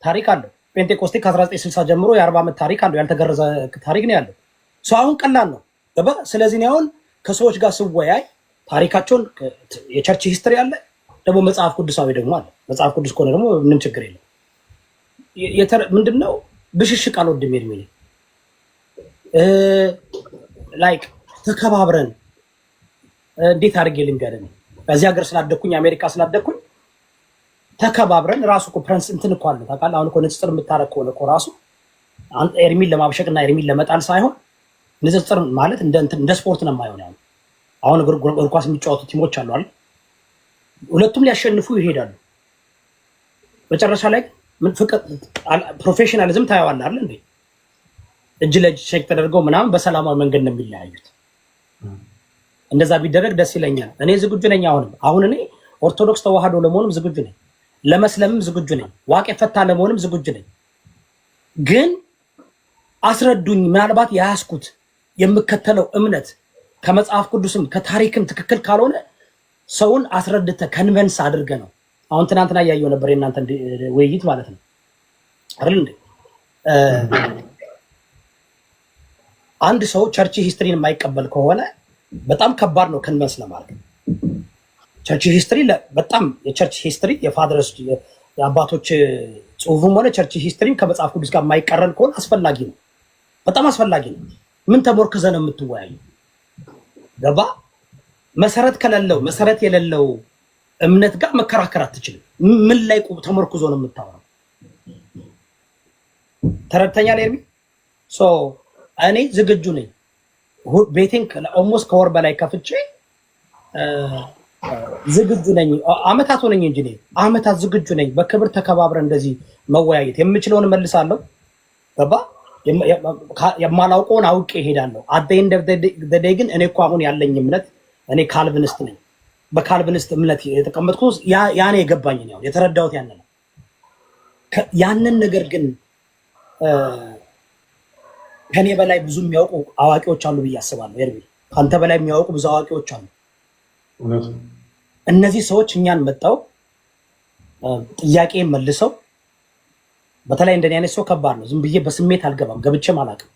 ታሪክ አለው። ፔንቴኮስቴ ከ1960 ጀምሮ የ40 ዓመት ታሪክ አለው። ያልተገረዘ ታሪክ ነው ያለው። ሰው አሁን ቀላል ነው ገባ። ስለዚህ አሁን ከሰዎች ጋር ስወያይ ታሪካቸውን የቸርች ሂስትሪ አለ፣ ደግሞ መጽሐፍ ቅዱሳዊ ደግሞ አለ። መጽሐፍ ቅዱስ ከሆነ ደግሞ ምንም ችግር የለም። ምንድነው ብሽሽቅ አልወድም። እድሜ ላይክ ተከባብረን እንዴት አድርጌ ልንገርህ፣ በዚህ ሀገር ስላደኩኝ አሜሪካ ስላደኩኝ ተከባብረን ራሱ እኮ ፕረንስ እንትን እኮ አለ ታውቃለህ። አሁን እኮ ንጽጽር የምታረግ ከሆነ እኮ ራሱ ኤርሚን ለማብሸቅና ኤርሚን ለመጣል ሳይሆን ንጽጽር ማለት እንደ ስፖርት ነው የማይሆን። ያው አሁን እግር ኳስ የሚጫወቱ ቲሞች አሉ አይደል? ሁለቱም ሊያሸንፉ ይሄዳሉ። መጨረሻ ላይ ምን ፍቅር ፕሮፌሽናሊዝም ታየዋለህ አይደል እንዴ? እጅ ለእጅ ሼክ ተደርገው ምናምን በሰላማዊ መንገድ ነው የሚለያዩት። እንደዛ ቢደረግ ደስ ይለኛል። እኔ ዝግጁ ነኝ። አሁን እኔ ኦርቶዶክስ ተዋህዶ ለመሆንም ዝግጁ ነኝ፣ ለመስለምም ዝግጁ ነኝ፣ ዋቄ ፈታ ለመሆንም ዝግጁ ነኝ። ግን አስረዱኝ። ምናልባት የያዝኩት የምከተለው እምነት ከመጽሐፍ ቅዱስም ከታሪክም ትክክል ካልሆነ ሰውን አስረድተ ከንቨንስ አድርገ ነው። አሁን ትናንትና እያየሁ ነበር የእናንተ ውይይት ማለት ነው አይደል እንዴ? አንድ ሰው ቸርች ሂስትሪን የማይቀበል ከሆነ በጣም ከባድ ነው ከንቨንስ ለማድረግ። ቸርች ሂስትሪ በጣም የቸርች ሂስትሪ የፋደርስ የአባቶች ጽሁፉም ሆነ ቸርች ሂስትሪም ከመጽሐፍ ቅዱስ ጋር የማይቀረን ከሆነ አስፈላጊ ነው፣ በጣም አስፈላጊ ነው። ምን ተሞርክዘ ነው የምትወያዩ? ገባ? መሰረት ከሌለው መሰረት የሌለው እምነት ጋር መከራከር አትችልም። ምን ላይ ተሞርክዞ ነው የምታወራው? ተረድተኛል ኤርሚ? እኔ ዝግጁ ነኝ። ቤቴን ኦልሞስት ከወር በላይ ከፍቼ ዝግጁ ነኝ። አመታት ሆነኝ እንጂ አመታት ዝግጁ ነኝ። በክብር ተከባብረን እንደዚህ መወያየት የምችለውን እመልሳለሁ። ገባ? የማላውቀውን አውቄ እሄዳለሁ። አደይን ደደይ ግን እኔ እኮ አሁን ያለኝ እምነት እኔ ካልቪኒስት ነኝ። በካልቪኒስት እምነት የተቀመጥኩት ያኔ የገባኝ ነው የተረዳሁት ያንን ነው። ያንን ነገር ግን ከኔ በላይ ብዙ የሚያውቁ አዋቂዎች አሉ ብዬ አስባለሁ። ኤርሚ ካንተ በላይ የሚያውቁ ብዙ አዋቂዎች አሉ። እነዚህ ሰዎች እኛን መጣው ጥያቄ መልሰው በተለይ እንደኔ አይነት ሰው ከባድ ነው። ዝም ብዬ በስሜት አልገባም፣ ገብቼም አላውቅም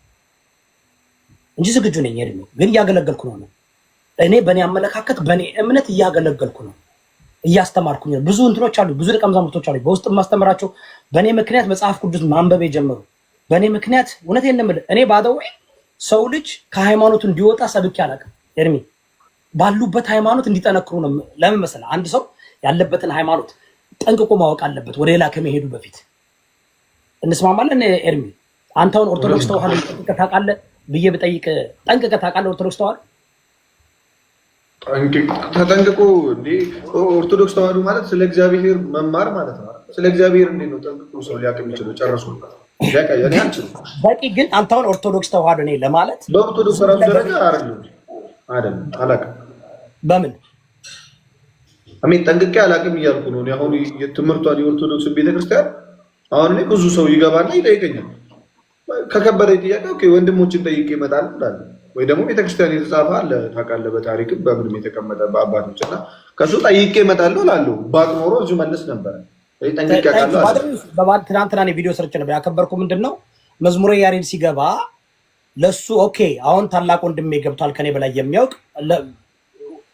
እንጂ ዝግጁ ነኝ። ኤርሚ ግን እያገለገልኩ ነው። እኔ በእኔ አመለካከት በእኔ እምነት እያገለገልኩ ነው፣ እያስተማርኩኝ ነው። ብዙ እንትኖች አሉ፣ ብዙ ደቀ መዛሙርቶች አሉ በውስጥ የማስተምራቸው በእኔ ምክንያት መጽሐፍ ቅዱስ ማንበብ የጀመሩ በእኔ ምክንያት። እውነቴን ነው የምልህ። እኔ ባደው ሰው ልጅ ከሃይማኖቱ እንዲወጣ ሰብኬ አላውቅም። ኤርሚ ባሉበት ሃይማኖት እንዲጠነክሩ ነው። ለምን መሰለህ? አንድ ሰው ያለበትን ሃይማኖት ጠንቅቆ ማወቅ አለበት ወደ ሌላ ከመሄዱ በፊት። እንስማማለን ኤርሚ? አንተውን ኦርቶዶክስ ተዋህዶ ጠንቅቀህ ታውቃለህ ብዬ ብጠይቅ ጠንቅቀህ ታውቃለህ? ኦርቶዶክስ ተዋህዶ ተጠንቅቆ እንዴ? ኦርቶዶክስ ተዋህዶ ማለት ስለ እግዚአብሔር መማር ማለት ነው። ስለ እግዚአብሔር እንዴ ነው ጠንቅቆ ሰው ሊያውቅ የሚችለው? ጨርሶ በቂ። ግን አንተውን ኦርቶዶክስ ተዋህዶ ነኝ ለማለት በኦርቶዶክስ ራሱ ደረጃ አይደለም አላውቅም። በምን አሜን ጠንቅቄ አላውቅም እያልኩ ነው። አሁን የትምህርቷን የኦርቶዶክስ ቤተክርስቲያን አሁን እኔ ብዙ ሰው ይገባና ይጠይቀኛል። ከከበረ ጥያቄ ኦኬ ወንድሞችን ጠይቄ እመጣለሁ እላለሁ። ወይ ደግሞ ቤተክርስቲያን የተጻፈ አለ ታውቃለህ፣ በታሪክም በምንም የተቀመጠ በአባቶች እና ከሱ ጠይቄ እመጣለሁ እላለሁ። ባቅ ኖሮ እዚሁ መለስ ነበረ። ጠንቅቄ አውቃለሁ። ትናንትና ቪዲዮ ሰርች ነበር ያከበርኩ። ምንድነው መዝሙረ ያሬድ ሲገባ ለሱ ኦኬ አሁን ታላቅ ወንድሜ ገብቷል ከኔ በላይ የሚያውቅ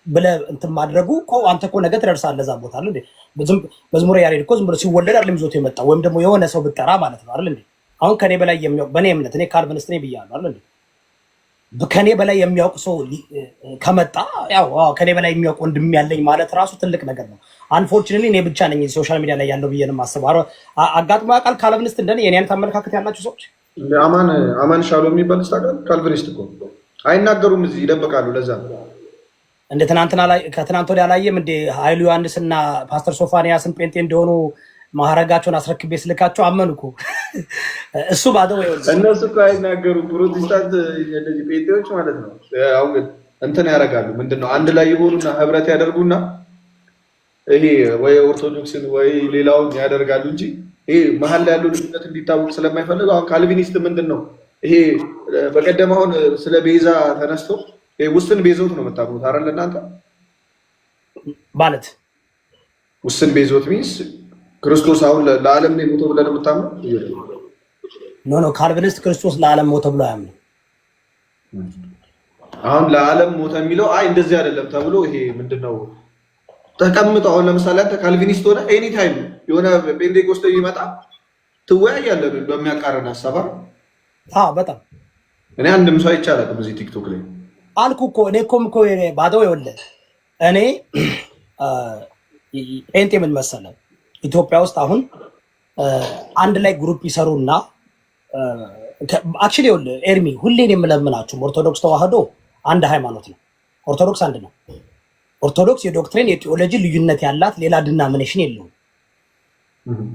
ብለህ እንትን ማድረጉ እኮ አንተ እኮ ነገ ትደርሳለህ እዛ ቦታ አይደል እንዴ? መዝሙረ ያሬድ እኮ ዝም ብሎ ሲወለድ አይደለም ይዞት የመጣው፣ ወይም ደግሞ የሆነ ሰው ብጠራ ማለት ነው አይደል እንዴ? አሁን ከኔ በላይ የሚያውቅ በእኔ እምነት እኔ ካልቪኒስት ነኝ ብያለሁ አይደል እንዴ? ከኔ በላይ የሚያውቅ ሰው ከመጣ ያው ከኔ በላይ የሚያውቅ ወንድም ያለኝ ማለት ራሱ ትልቅ ነገር ነው። አንፎርቹኔትሊ እኔ ብቻ ነኝ ሶሻል ሚዲያ ላይ ያለው ብዬ ነው የማስበው። አጋጥሞ ያውቃል ካልቪኒስት እንደኔ የኔ አይነት አመለካከት ያላችሁ ሰዎች? አማን ሻሎ የሚባል ስታውቃለህ? ካልቪኒስት እኮ አይናገሩም፣ እዚህ ይደበቃሉ። ለዛ ነው እንደ ትናንትና ላይ ከትናንት ወዲያ አላየም እንደ ኃይሉ ዮሐንስና ፓስተር ሶፋንያስን ጴንጤ እንደሆኑ ማህረጋቸውን አስረክቤ ስልካቸው አመኑ እኮ። እሱ ባደው እነሱ እኮ አይናገሩም። ፕሮቴስታንት እንደዚህ ጴንጤዎች ማለት ነው። አሁን እንትን ያደርጋሉ። ምንድነው አንድ ላይ ይሆኑና ህብረት ያደርጉና ይሄ ወይ ኦርቶዶክስን ወይ ሌላውን ያደርጋሉ እንጂ ይሄ መሀል ላይ ያለው ልዩነት እንዲታወቅ ስለማይፈልግ። አሁን ካልቪኒስት ምንድነው ይሄ? በቀደም አሁን ስለ ቤዛ ተነስቶ ውስን ቤዞት ነው የምታውቁት አይደል እናንተ? ማለት ውስን ቤዞት ሚንስ ክርስቶስ አሁን ለዓለም ነው የሞተው ብለን የምታምነው? ኖ ካልቪኒስት ክርስቶስ ለዓለም ሞተ ብሎ አያምንም። አሁን ለዓለም ሞተ የሚለው አይ እንደዚህ አይደለም ተብሎ ይሄ ምንድነው ተቀምጠው። አሁን ለምሳሌ አንተ ካልቪኒስት ሆነ ኤኒ ታይም የሆነ ፔንቴኮስቴ ይመጣ ትወያያለህ በሚያቃረን ሀሳብ። በጣም እኔ አንድም ሰው አይቻልም እዚህ ቲክቶክ ላይ አልኩ እኮ እኔ እኮ ባደው ይኸውልህ እኔ ጴንጤ ምን መሰለህ ኢትዮጵያ ውስጥ አሁን አንድ ላይ ግሩፕ ይሰሩና አክቹሊ ይኸውልህ ኤርሚ ሁሌን የምለምናችሁም ኦርቶዶክስ ተዋህዶ አንድ ሃይማኖት ነው። ኦርቶዶክስ አንድ ነው። ኦርቶዶክስ የዶክትሪን የቴዎሎጂ ልዩነት ያላት ሌላ ዲናሚኔሽን የለውም።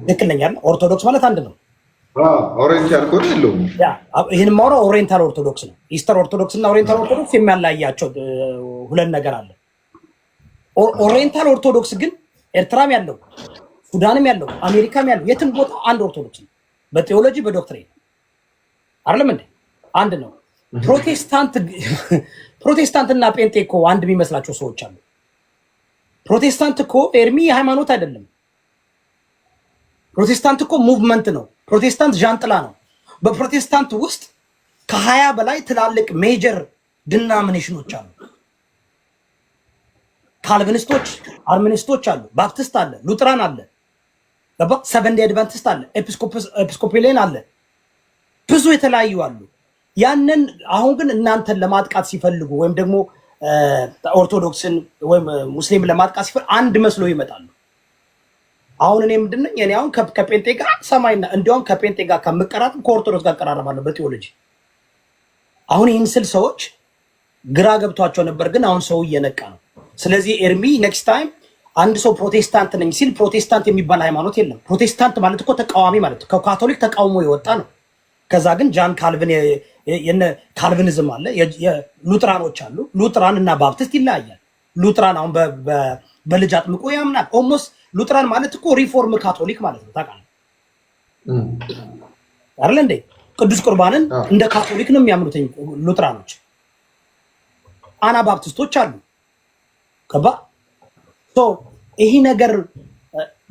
ትክክል ነኝ አይደል? ኦርቶዶክስ ማለት አንድ ነው። ኦሪየንታል ኮድ የለውም። ይህን ማውራው ኦሪየንታል ኦርቶዶክስ ነው። ኢስተር ኦርቶዶክስ እና ኦሪየንታል ኦርቶዶክስ የሚያላያቸው ሁለት ነገር አለ። ኦሪየንታል ኦርቶዶክስ ግን ኤርትራም ያለው ሱዳንም ያለው አሜሪካም ያለው የትም ቦታ አንድ ኦርቶዶክስ ነው። በቴዎሎጂ በዶክትሪን አይደለም እንዴ? አንድ ነው። ፕሮቴስታንት እና ጴንጤ እኮ አንድ የሚመስላቸው ሰዎች አሉ። ፕሮቴስታንት እኮ ኤርሚ ሃይማኖት አይደለም። ፕሮቴስታንት እኮ ሙቭመንት ነው። ፕሮቴስታንት ዣንጥላ ነው። በፕሮቴስታንት ውስጥ ከ20 በላይ ትላልቅ ሜጀር ዲናሚኔሽኖች አሉ። ካልቪኒስቶች፣ አርሚኒስቶች አሉ፣ ባፕቲስት አለ፣ ሉትራን አለ፣ ሰቨንዴ አድቨንቲስት አለ፣ ኤጲስኮፒሊያን አለ፣ ብዙ የተለያዩ አሉ። ያንን አሁን ግን እናንተን ለማጥቃት ሲፈልጉ ወይም ደግሞ ኦርቶዶክስን ወይም ሙስሊም ለማጥቃት ሲፈልጉ አንድ መስሎ ይመጣሉ። አሁን እኔ ምንድነው እኔ አሁን ከጴንጤ ጋር ሰማይና እንዲያውም ከጴንጤ ጋር ከምቀራረብ ከኦርቶዶክስ ጋር ቀራረባለሁ በቴዎሎጂ። አሁን ይህን ስል ሰዎች ግራ ገብቷቸው ነበር፣ ግን አሁን ሰው እየነቃ ነው። ስለዚህ ኤርሚ ኔክስት ታይም አንድ ሰው ፕሮቴስታንት ነኝ ሲል ፕሮቴስታንት የሚባል ሃይማኖት የለም። ፕሮቴስታንት ማለት እኮ ተቃዋሚ ማለት ነው። ከካቶሊክ ተቃውሞ የወጣ ነው። ከዛ ግን ጃን ካልቪን ካልቪኒዝም አለ፣ ሉትራኖች አሉ። ሉትራን እና ባፕቲስት ይለያያል። ሉትራን አሁን በልጅ አጥምቆ ያምናል። ኦልሞስት ሉትራን ማለት እኮ ሪፎርም ካቶሊክ ማለት ነው። ታውቃለህ አይደል እንዴ? ቅዱስ ቁርባንን እንደ ካቶሊክ ነው የሚያምኑት ሉትራኖች። አናባፕቲስቶች አሉ። ከባ ይሄ ነገር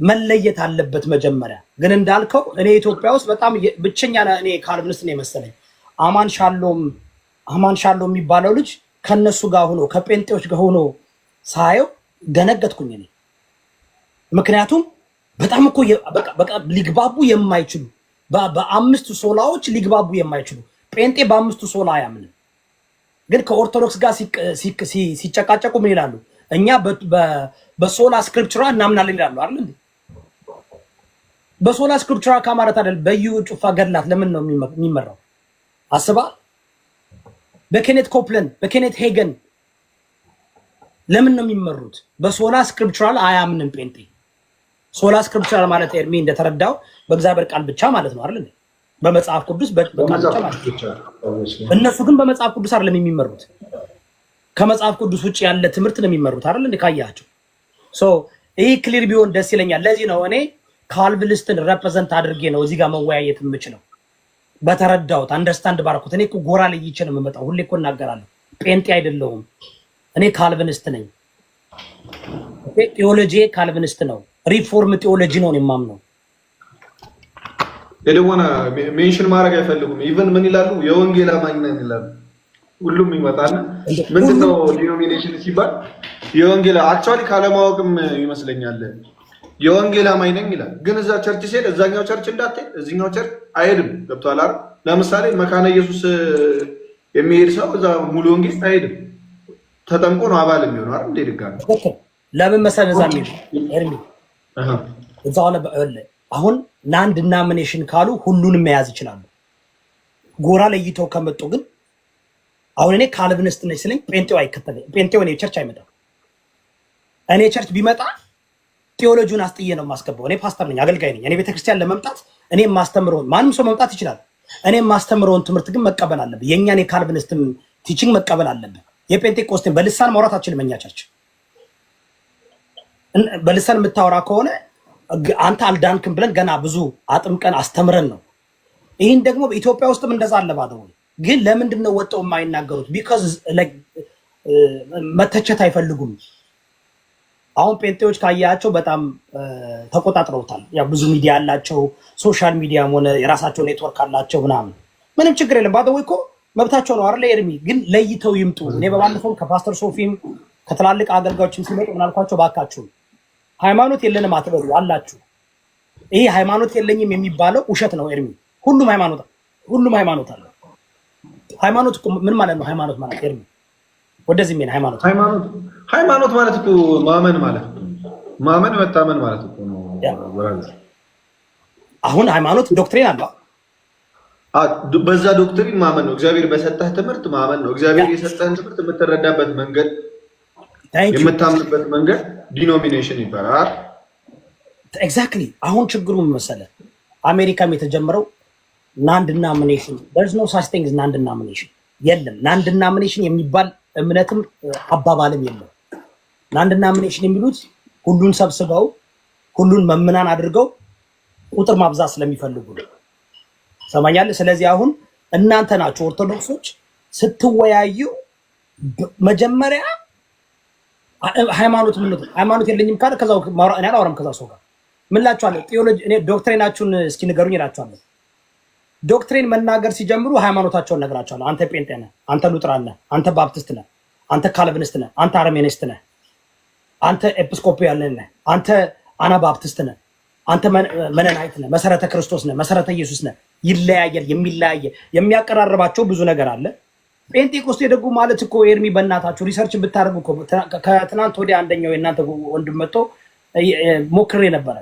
መለየት አለበት መጀመሪያ። ግን እንዳልከው እኔ ኢትዮጵያ ውስጥ በጣም ብቸኛ እኔ ካልቪኒስት ነው የመሰለኝ። አማን ሻሎም የሚባለው ልጅ ከነሱ ጋር ሆኖ ከጴንጤዎች ጋር ሆኖ ሳየው ደነገጥኩኝ እኔ። ምክንያቱም በጣም እኮ በቃ ሊግባቡ የማይችሉ በአምስቱ ሶላዎች ሊግባቡ የማይችሉ ጴንጤ በአምስቱ ሶላ አያምንም። ግን ከኦርቶዶክስ ጋር ሲጨቃጨቁ ምን ይላሉ? እኛ በሶላ ስክሪፕቸራ እናምናለን ይላሉ አይደል እንዴ? በሶላ ስክሪፕቸራ ከማለት አይደል? በዩ ጩፋ ገድላት ለምን ነው የሚመራው? አስባ በኬኔት ኮፕለን በኬኔት ሄገን ለምን ነው የሚመሩት? በሶላ ስክሪፕቸራል አያምንም ጴንጤ። ሶላ ስክሪፕቸራል ማለት ኤርሚ እንደተረዳው በእግዚአብሔር ቃል ብቻ ማለት ነው አይደል? በመጽሐፍ ቅዱስ በቃል ብቻ ማለት ነው። እነሱ ግን በመጽሐፍ ቅዱስ አይደለም የሚመሩት፣ ከመጽሐፍ ቅዱስ ውጭ ያለ ትምህርት ነው የሚመሩት አይደል? እንደ ካያቸው ይህ ክሊር ቢሆን ደስ ይለኛል። ለዚህ ነው እኔ ካልቪኒስትን ሬፕሬዘንት አድርጌ ነው እዚህ ጋር መወያየት የምችለው። በተረዳሁት አንደርስታንድ ባርኩት። እኔ እኮ ጎራ ላይ ይችላል የምመጣው። ሁሌ እኮ እናገራለሁ፣ ጴንጤ አይደለሁም እኔ ካልቪኒስት ነኝ። ቴዎሎጂ ካልቪኒስት ነው፣ ሪፎርም ቴዎሎጂ ነው የማምነው። የደወና ሜንሽን ማድረግ አይፈልጉም። ኢቨን ምን ይላሉ? የወንጌል አማኝ ነን ይላሉ። ሁሉም ይመጣል። ምንድነው ዲኖሚኔሽን ሲባል የወንጌል አክቹአሊ ካለማወቅም ይመስለኛል የወንጌል አማኝ ነኝ ይላል። ግን እዛ ቸርች ሲሄድ እዛኛው ቸርች እንዳትሄድ እዚህኛው ቸርች አይሄድም። ገብቶሃል አይደል? ለምሳሌ መካነ ኢየሱስ የሚሄድ ሰው እዛ ሙሉ ወንጌል አይሄድም። ተጠምቆ ነው አባል የሚሆነው አይደል? እንዴ ድጋሚ ለምን መሰለህ እዛ የሚሄድ ኤርሚ እዛው አሁን ናን ዲናሚኔሽን ካሉ ሁሉንም መያዝ ይችላሉ። ጎራ ለይተው ከመጡ ግን አሁን እኔ ካልቪኒስት ነኝ ስለኝ ጴንጤው አይከተለኝ። ጴንጤው እኔ ቸርች አይመጣም። እኔ ቸርች ቢመጣ ቴዎሎጂውን አስጥዬ ነው የማስገባው። እኔ ፓስተር ነኝ፣ አገልጋይ ነኝ። እኔ ቤተክርስቲያን ለመምጣት እኔ የማስተምረውን ማንም ሰው መምጣት ይችላል። እኔ የማስተምረውን ትምህርት ግን መቀበል አለብህ። የእኛን የካልቪኒስትም ቲቺንግ መቀበል አለብህ። የጴንጤቆስቴን በልሳን ማውራት አችልም። እኛ ቸርች በልሳን የምታወራ ከሆነ አንተ አልዳንክም ብለን ገና ብዙ አጥምቀን አስተምረን ነው። ይህን ደግሞ በኢትዮጵያ ውስጥም እንደዛ አለ ባለው። ግን ለምንድን ነው ወጣው የማይናገሩት? ቢኮዝ መተቸት አይፈልጉም። አሁን ጴንጤዎች ካያቸው በጣም ተቆጣጥረውታል። ያው ብዙ ሚዲያ አላቸው፣ ሶሻል ሚዲያም ሆነ የራሳቸው ኔትወርክ አላቸው ምናምን። ምንም ችግር የለም። ባደው እኮ መብታቸው ነው አይደል ኤርሚ? ግን ለይተው ይምጡ። እኔ በባለፈው ከፓስተር ሶፊም ከትላልቅ አገልጋዮችም ሲመጡ ምን አልኳቸው? ባካችሁ ሃይማኖት የለንም አትበሉ አላችሁ። ይሄ ሃይማኖት የለኝም የሚባለው ውሸት ነው ኤርሚ። ሁሉም ሃይማኖት አለ። ሃይማኖት ምን ማለት ነው? ሃይማኖት ማለት ኤርሚ ወደዚህ ምን ሃይማኖት ማለት እኮ ማመን ማለት ነው። ማመን መታመን ማለት እኮ ነው። አሁን ሃይማኖት ዶክትሪን አለ። በዛ ዶክትሪን ማመን ነው። እግዚአብሔር በሰጠህ ትምህርት ማመን ነው። እግዚአብሔር የሰጠህን ትምህርት የምትረዳበት መንገድ፣ የምታምንበት መንገድ ዲኖሚኔሽን ይባላል። ኤግዛክትሊ። አሁን ችግሩ ምን መሰለህ? አሜሪካም የተጀመረው ናን ዲኖሚኔሽን there's no such thing as non denomination የለም። ናን ዲኖሚኔሽን የሚባል እምነትም አባባልም የለም። ናን ዲኖሚኔሽን የሚሉት ሁሉን ሰብስበው ሁሉን መምናን አድርገው ቁጥር ማብዛት ስለሚፈልጉ ነው። ሰማኛለህ? ስለዚህ አሁን እናንተ ናችሁ ኦርቶዶክሶች ስትወያዩ መጀመሪያ ሃይማኖት የለኝም ካለ ከዛው እኔ አላወራም ከዛ ሰው ጋር ምን እላችኋለሁ? ቴዎሎጂ እኔ ዶክትሪናችሁን እስኪ ንገሩኝ እላችኋለሁ። ዶክትሪን መናገር ሲጀምሩ ሃይማኖታቸውን ነግራቸዋለሁ። አንተ ጴንጤ ነህ፣ አንተ ሉጥራን ነህ፣ አንተ ባፕቲስት ነህ፣ አንተ ካልቪኒስት ነህ፣ አንተ አርሜኒስት ነህ፣ አንተ ኤጲስኮፒያል ነህ፣ አንተ አናባፕቲስት ነህ፣ አንተ መነናይት ነህ፣ መሰረተ ክርስቶስ ነህ፣ መሰረተ ኢየሱስ ነህ። ይለያያል። የሚያቀራርባቸው ብዙ ነገር አለ። ጴንጤቆስቴ ደግሞ ማለት እኮ ኤርሚ በእናታችሁ ሪሰርች ብታደርጉ እኮ ከትናንት ወዲያ አንደኛው የእናንተ ወንድም መጥቶ ሞክሬ ነበረ።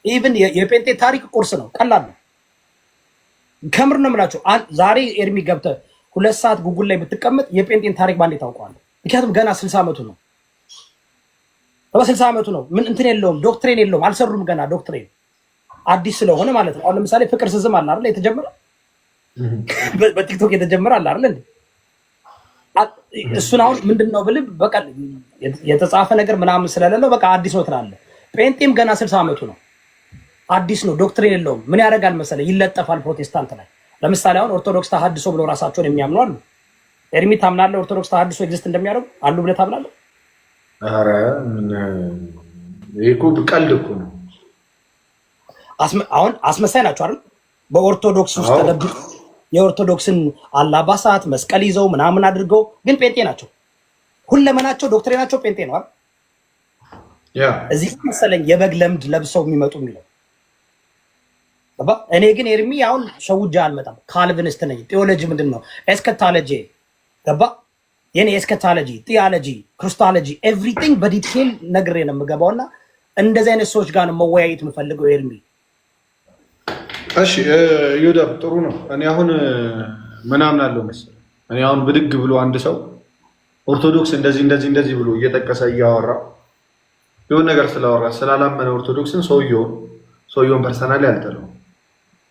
ኢቭን የጴንጤ ታሪክ ቁርስ ነው፣ ቀላል ነው። ከምር ነው የምላቸው። ዛሬ ኤርሚ ገብተህ 2 ሰዓት ጉጉል ላይ ብትቀመጥ የጴንጤን ታሪክ ባንዴ ታውቀዋለህ። ምክንያቱም ገና 60 ዓመቱ ነው። 60 ዓመቱ ነው። ምን እንትን የለውም፣ ዶክትሪን የለውም። አልሰሩም ገና ዶክትሪን አዲስ ስለሆነ ማለት ነው። አሁን ለምሳሌ ፍቅር ስዝም አለ አይደል? የተጀመረ በቲክቶክ የተጀመረ አለ አይደል? እሱን አሁን ምንድነው ብልህ በቃ የተጻፈ ነገር ምናምን ስለሌለው በቃ አዲስ ነው ትላለህ። ጴንጤም ገና 60 ዓመቱ ነው። አዲስ ነው፣ ዶክትሪን የለውም። ምን ያደርጋል መሰለህ? ይለጠፋል ፕሮቴስታንት ላይ። ለምሳሌ አሁን ኦርቶዶክስ ተሐድሶ ብለው ራሳቸውን የሚያምኑ አሉ። ኤርሚ ታምናለህ? ኦርቶዶክስ ተሐድሶ ኤግዚስት እንደሚያደርጉ አሉ ብለህ ታምናለህ? ኧረ ይሄ እኮ ቀልድ እኮ ነው። አሁን አስመሳይ ናቸው አይደል? በኦርቶዶክስ ውስጥ ተደብቀው የኦርቶዶክስን አላባሳት መስቀል ይዘው ምናምን አድርገው ግን ጴንጤ ናቸው። ሁለመናቸው ዶክትሪናቸው ጴንጤ ነው አይደል? እዚህ መሰለኝ የበግ ለምድ ለብሰው የሚመጡ የሚለው። እኔ ግን ኤርሚ አሁን ሸውጃ አልመጣም። ካልቪኒስት ነኝ። ቴዎሎጂ ምንድን ነው? ኤስከታሎጂ ገባ? የኔ ኤስከታሎጂ፣ ቲዮሎጂ፣ ክርስቶሎጂ ኤቭሪቲንግ በዲቴል ነግሬ ነው የምገባውና እንደዚህ አይነት ሰዎች ጋር ነው መወያየት የምፈልገው ኤርሚ። እሺ ዮዳብ ጥሩ ነው። እኔ አሁን ምናምን አለው መሰለኝ። እኔ አሁን ብድግ ብሎ አንድ ሰው ኦርቶዶክስ እንደዚህ ብሎ እየጠቀሰ እያወራ የሆነ ነገር ስላወራ ስላላመነ ኦርቶዶክስን ሰውየውን ፐርሰናሊ አልጠላውም።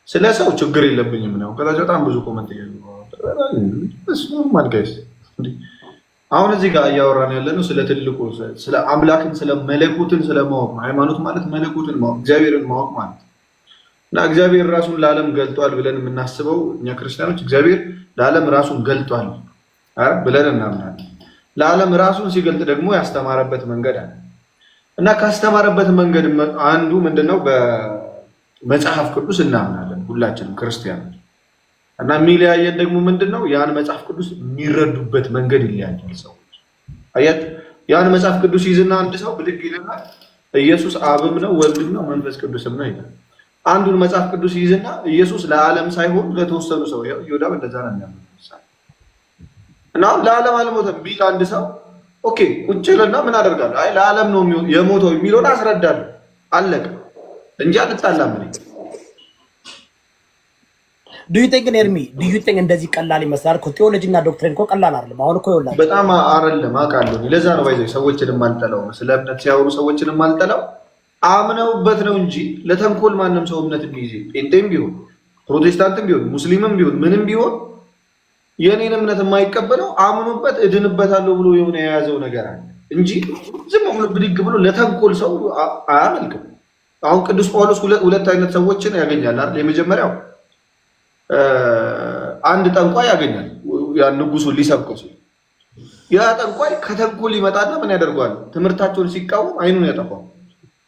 ስለ ሰው ችግር የለብኝም ነው። ከዛ በጣም ብዙ ኮመንት ማልጋይስ አሁን እዚህ ጋር እያወራን ያለነው ስለ ትልቁ ስለ አምላክን ስለ መለኮትን ስለማወቅ ነው። ሃይማኖት ማለት መለኮትን ማወቅ እግዚአብሔርን ማወቅ ማለት እና እግዚአብሔር ራሱን ለዓለም ገልጧል ብለን የምናስበው እኛ ክርስቲያኖች እግዚአብሔር ለዓለም ራሱን ገልጧል ብለን እናምናለን። ለዓለም ራሱን ሲገልጥ ደግሞ ያስተማረበት መንገድ አለ እና ካስተማረበት መንገድ አንዱ ምንድነው? በመጽሐፍ ቅዱስ እናምናለን ሁላችንም ክርስቲያኖች። እና የሚለያየን ደግሞ ምንድነው? ያን መጽሐፍ ቅዱስ የሚረዱበት መንገድ ይለያያል። ሰዎች አያት ያን መጽሐፍ ቅዱስ ይዝና አንድ ሰው ብድግ ይልና ኢየሱስ አብም ነው ወልድም ነው መንፈስ ቅዱስም ነው ይላል። አንዱን መጽሐፍ ቅዱስ ይዝና ኢየሱስ ለዓለም ሳይሆን ለተወሰኑ ሰው ይሁዳም እንደዛ ነው የሚያምነው እና ለዓለም አልሞተም ቢል አንድ ሰው ኦኬ ቁጭ ይልና ምን አደርጋለሁ? አይ ለዓለም ነው የሞተው የሚለውን አስረዳለሁ። አለቀ እንጂ አልጣላም። ዱ ዩ ቲንክ ኤርሚ እንደዚህ ቀላል ይመስላል? ቴዎሎጂ እና ዶክትሪን እኮ ቀላል አይደለም። አሁን እኮ ይኸውልህ በጣም አይደለም አውቃለሁ። ለዛ ነው ባይዘይ ሰዎችንም አልጠላው፣ ስለ እምነት ሲያወሩ ሰዎችንም አልጠላው። አምነውበት ነው እንጂ ለተንኮል ማንም ሰው እምነት ቢይዝ ጴንጤም ቢሆን ፕሮቴስታንትም ቢሆን ሙስሊምም ቢሆን ምንም ቢሆን የኔን እምነት የማይቀበለው አምኖበት እድንበታለሁ ብሎ የሆነ የያዘው ነገር አለ እንጂ ዝም ብሎ ብድግ ብሎ ለተንኮል ሰው አያመልክም። አሁን ቅዱስ ጳውሎስ ሁለት አይነት ሰዎችን ያገኛል አይደል? የመጀመሪያው አንድ ጠንቋይ ያገኛል ያን ንጉሱን ሊሰብከው ሲል ያ ጠንቋይ ከተንኮል ይመጣና ምን ያደርጓል? ትምህርታቸውን ሲቃወም አይኑን ያጠፋል።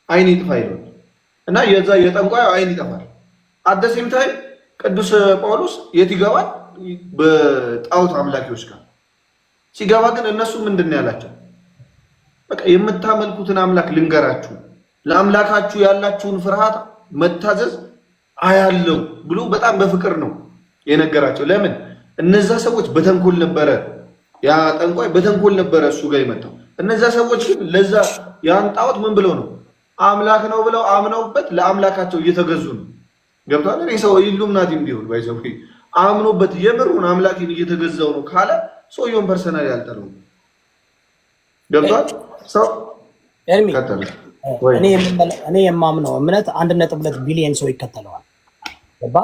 አይን ይጥፋ ይላል እና የዛ የጠንቋይ አይን ይጠፋል። አደሴም ታይ ቅዱስ ጳውሎስ የት ይገባል? በጣዖት አምላኪዎች ጋር ሲገባ ግን እነሱ ምንድን ነው ያላቸው? በቃ የምታመልኩትን አምላክ ልንገራችሁ፣ ለአምላካችሁ ያላችሁን ፍርሃት መታዘዝ አያለው ብሎ በጣም በፍቅር ነው የነገራቸው። ለምን? እነዛ ሰዎች በተንኮል ነበረ፣ ያ ጠንቋይ በተንኮል ነበረ እሱ ጋር የመጣው። እነዛ ሰዎች ግን ለዛ ያን ጣዖት ምን ብለው ነው? አምላክ ነው ብለው አምነውበት ለአምላካቸው እየተገዙ ነው። ገብቷል? እኔ ሰው ኢሉሚናቲም ቢሆን ባይዘው አምኖበት የምሩን አምላኬን እየተገዛው ነው ካለ ሰውየውን ፐርሰናል ያልጠለው። ገብቷል? ሰው ኤርሚ እኔ የማምነው እምነት 1.2 ቢሊዮን ሰው ይከተለዋል። ገባ?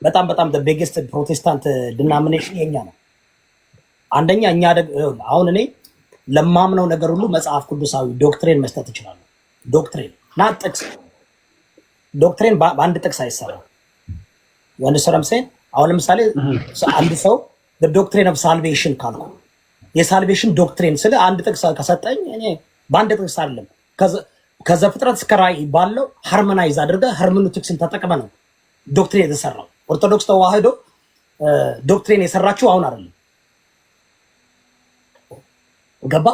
በጣም በጣም ቢግስት ፕሮቴስታንት ዲናሚኔሽን የኛ ነው። አንደኛ እኛ አሁን እኔ ለማምነው ነገር ሁሉ መጽሐፍ ቅዱሳዊ ዶክትሪን መስጠት እችላለሁ። ዶክትሪን ና ጥቅስ ዶክትሪን በአንድ ጥቅስ አይሰራም። ወንድ ሰረምሴን አሁን ለምሳሌ አንድ ሰው ዶክትሪን ኦፍ ሳልቬሽን ካልኩ የሳልቬሽን ዶክትሪን ስለ አንድ ጥቅስ ከሰጠኝ እኔ በአንድ ጥቅስ አይደለም ከዘፍጥረት እስከ ራዕይ ባለው ሃርሞናይዝ አድርገህ ሄርሜኖቲክስን ተጠቅመህ ነው ዶክትሪን የተሰራው። ኦርቶዶክስ ተዋህዶ ዶክትሪን የሰራችው አሁን አይደለም። ገባ?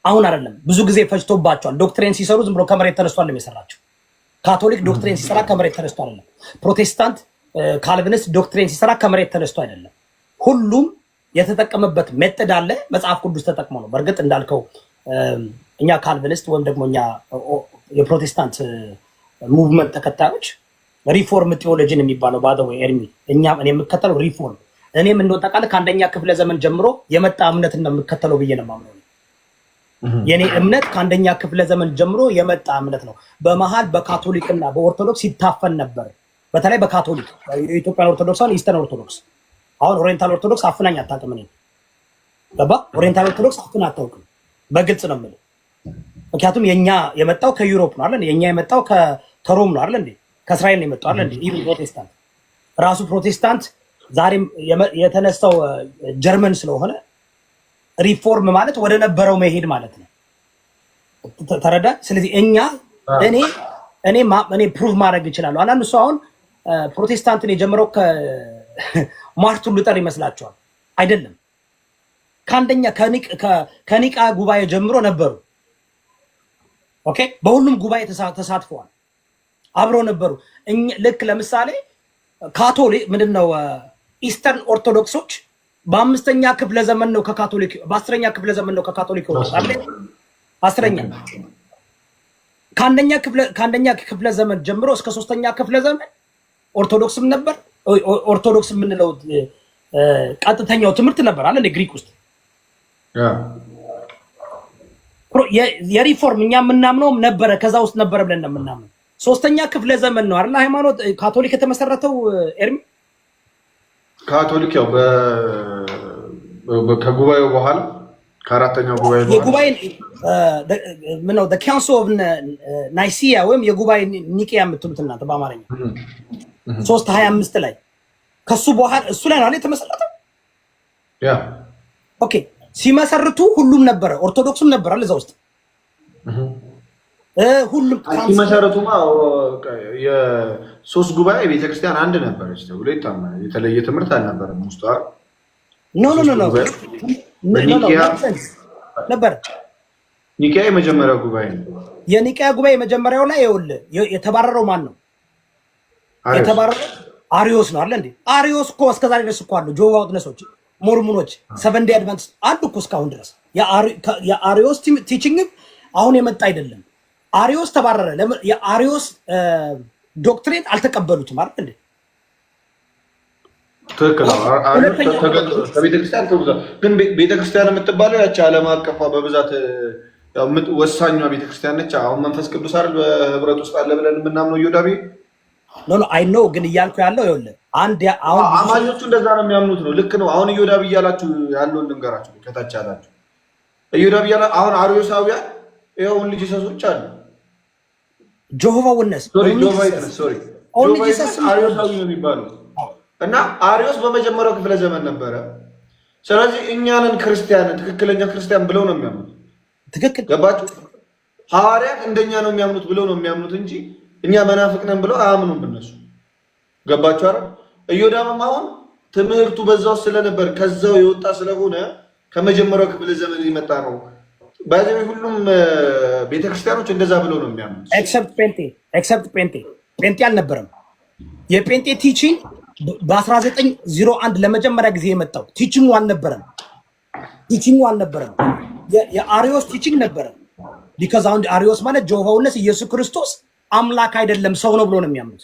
አሁን አይደለም፣ ብዙ ጊዜ ፈጅቶባቸዋል። ዶክትሪን ሲሰሩ ዝም ብሎ ከመሬት ተነስቷል የሰራቸው። ካቶሊክ ዶክትሪን ሲሰራ ከመሬት ተነስቶ አይደለም። ፕሮቴስታንት ካልቪኒስት ዶክትሪን ሲሰራ ከመሬት ተነስቶ አይደለም። ሁሉም የተጠቀመበት ሜተድ አለ። መጽሐፍ ቅዱስ ተጠቅሞ ነው። በእርግጥ እንዳልከው እኛ ካልቪኒስት ወይም ደግሞ እኛ የፕሮቴስታንት ሙቭመንት ተከታዮች ሪፎርም ቴዎሎጂን የሚባለው ባደው ኤርሚ እኔ የምከተለው ሪፎርም እኔም እንደወጣቃለ ከአንደኛ ክፍለ ዘመን ጀምሮ የመጣ እምነት ነው የምከተለው ብዬ ነው የማምነው። የኔ እምነት ከአንደኛ ክፍለ ዘመን ጀምሮ የመጣ እምነት ነው። በመሃል በካቶሊክና በኦርቶዶክስ ይታፈን ነበር። በተለይ በካቶሊክ የኢትዮጵያን ኦርቶዶክሳን ኢስተርን ኦርቶዶክስ አሁን ኦሪየንታል ኦርቶዶክስ አፍናኝ አታውቅም። እኔ ገባ? ኦሪየንታል ኦርቶዶክስ አፍና አታውቅም። በግልጽ ነው የምልህ። ምክንያቱም የኛ የመጣው ከዩሮፕ ነው አይደል? የኛ የመጣው ከሮም ነው አይደል? ከእስራኤል ነው የመጣው አይደል? ኢቭን ፕሮቴስታንት ራሱ ፕሮቴስታንት ዛሬም የተነሳው ጀርመን ስለሆነ ሪፎርም ማለት ወደ ነበረው መሄድ ማለት ነው። ተረዳ? ስለዚህ እኔ ፕሩቭ ማድረግ እችላለሁ። አንዳንድ ሰው አሁን ፕሮቴስታንትን የጀመረው ከማርቲን ሉተር ይመስላቸዋል። አይደለም። ከአንደኛ ከኒቃ ጉባኤ ጀምሮ ነበሩ። ኦኬ፣ በሁሉም ጉባኤ ተሳትፈዋል፣ አብረው ነበሩ። ልክ ለምሳሌ ካቶሊክ ምንድነው ኢስተርን ኦርቶዶክሶች በአምስተኛ ክፍለ ዘመን ነው ከካቶሊክ በአስረኛ ክፍለ ዘመን ነው ከካቶሊክ ወጣ አይደል? አስረኛ ከአንደኛ ክፍለ ዘመን ጀምሮ እስከ ሶስተኛ ክፍለ ዘመን ኦርቶዶክስም ነበር። ኦርቶዶክስ የምንለው ቀጥተኛው ትምህርት ነበር አለ ግሪክ ውስጥ የሪፎርም እኛ የምናምነው ነበረ፣ ከዛ ውስጥ ነበረ ብለን ነው የምናምነው። ሶስተኛ ክፍለ ዘመን ነው አይደል ሃይማኖት ካቶሊክ የተመሰረተው። ኤርሚ ካቶሊክ ያው ከጉባኤው በኋላ ከአራተኛው ጉባኤ በኋላ የጉባኤ ምነው the council of nicaea ወይም የጉባኤ ኒቂያ የምትሉት እናንተ በአማርኛ 325 ላይ ከሱ በኋላ እሱ ላይ ነው የተመሰረተው። ያ ኦኬ፣ ሲመሰርቱ ሁሉም ነበረ፣ ኦርቶዶክስም ነበር አለ እዛ ውስጥ ሁሉም ሲመሰርቱማ የሶስት ጉባኤ ቤተክርስቲያን አንድ ነበረች ተብሎ ይታመናል። የተለየ ትምህርት አልነበረም ውስጧ። ኖ ኒቂያ ነበር። ኒቂያ የመጀመሪያው ጉባኤ ነው። የኒቂያ ጉባኤ የመጀመሪያው ላይ ይኸውልህ የተባረረው ማን ነው? የተባረረው አሪዮስ ነው አለ እንዴ? አሪዮስ እኮ እስከዛሬ ድረስ እኮ አሉ። ጆቫ ውትነሶች፣ ሞርሞኖች፣ ሰቨንዴ አድቫንቲስት አሉ እኮ እስካሁን ድረስ። የአሪዮስ ቲቺንግ አሁን የመጣ አይደለም። አሪዮስ ተባረረ። ለምን? የአሪዮስ ዶክትሪን አልተቀበሉትም አይደል እንዴ? ትክክል። ከቤተክርስቲያን ተውዛ። ግን ቤተክርስቲያን የምትባለው ያቺ ዓለም አቀፏ በብዛት ወሳኟ ቤተክርስቲያን ነች። አሁን መንፈስ ቅዱስ አይደል በህብረት ውስጥ አለ ብለን የምናምነው ዮዳቤ አይ ኖ ግን እያልኩ ያለው ይኸውልህ አሁን አማኞቹ እንደዛ ነው የሚያምኑት ነው። ልክ ነው። አሁን ዮዳቤ እያላችሁ ያለውን ልንገራችሁ። ከታች ያላችሁ ዮዳቤ እያላ አሁን አሪዮሳውያን ይኸው ልጅ ሰሶች አሉ። ጆሆቫ ዊትነስ አሪዮሳዊ ነው የሚባሉት እና አሪዮስ በመጀመሪያው ክፍለ ዘመን ነበረ። ስለዚህ እኛንን ክርስቲያን ትክክለኛ ክርስቲያን ብለው ነው የሚያምኑት። ትክክል ገባችሁ? ሐዋርያት እንደኛ ነው የሚያምኑት ብለው ነው የሚያምኑት እንጂ እኛ መናፍቅ ነን ብለው አያምኑም እነሱ። ገባችሁ አይደል? ኢዮዳብም አሁን ትምህርቱ በዛው ስለነበር ከዛው የወጣ ስለሆነ ከመጀመሪያው ክፍለ ዘመን የመጣ ነው። ባይዘው ሁሉም ቤተክርስቲያኖች እንደዛ ብለው ነው የሚያምኑት። ኤክሰፕት ጴንጤ አልነበረም። የጴንጤ ቲቺንግ በ1901 ለመጀመሪያ ጊዜ የመጣው ቲቺንጉ አልነበረም። የአሪዮስ ቲቺንግ ነበረ። ቢካዝ አሁን አሪዮስ ማለት ጆሆ ዊትነስ ኢየሱስ ክርስቶስ አምላክ አይደለም ሰው ነው ብሎ ነው የሚያምኑት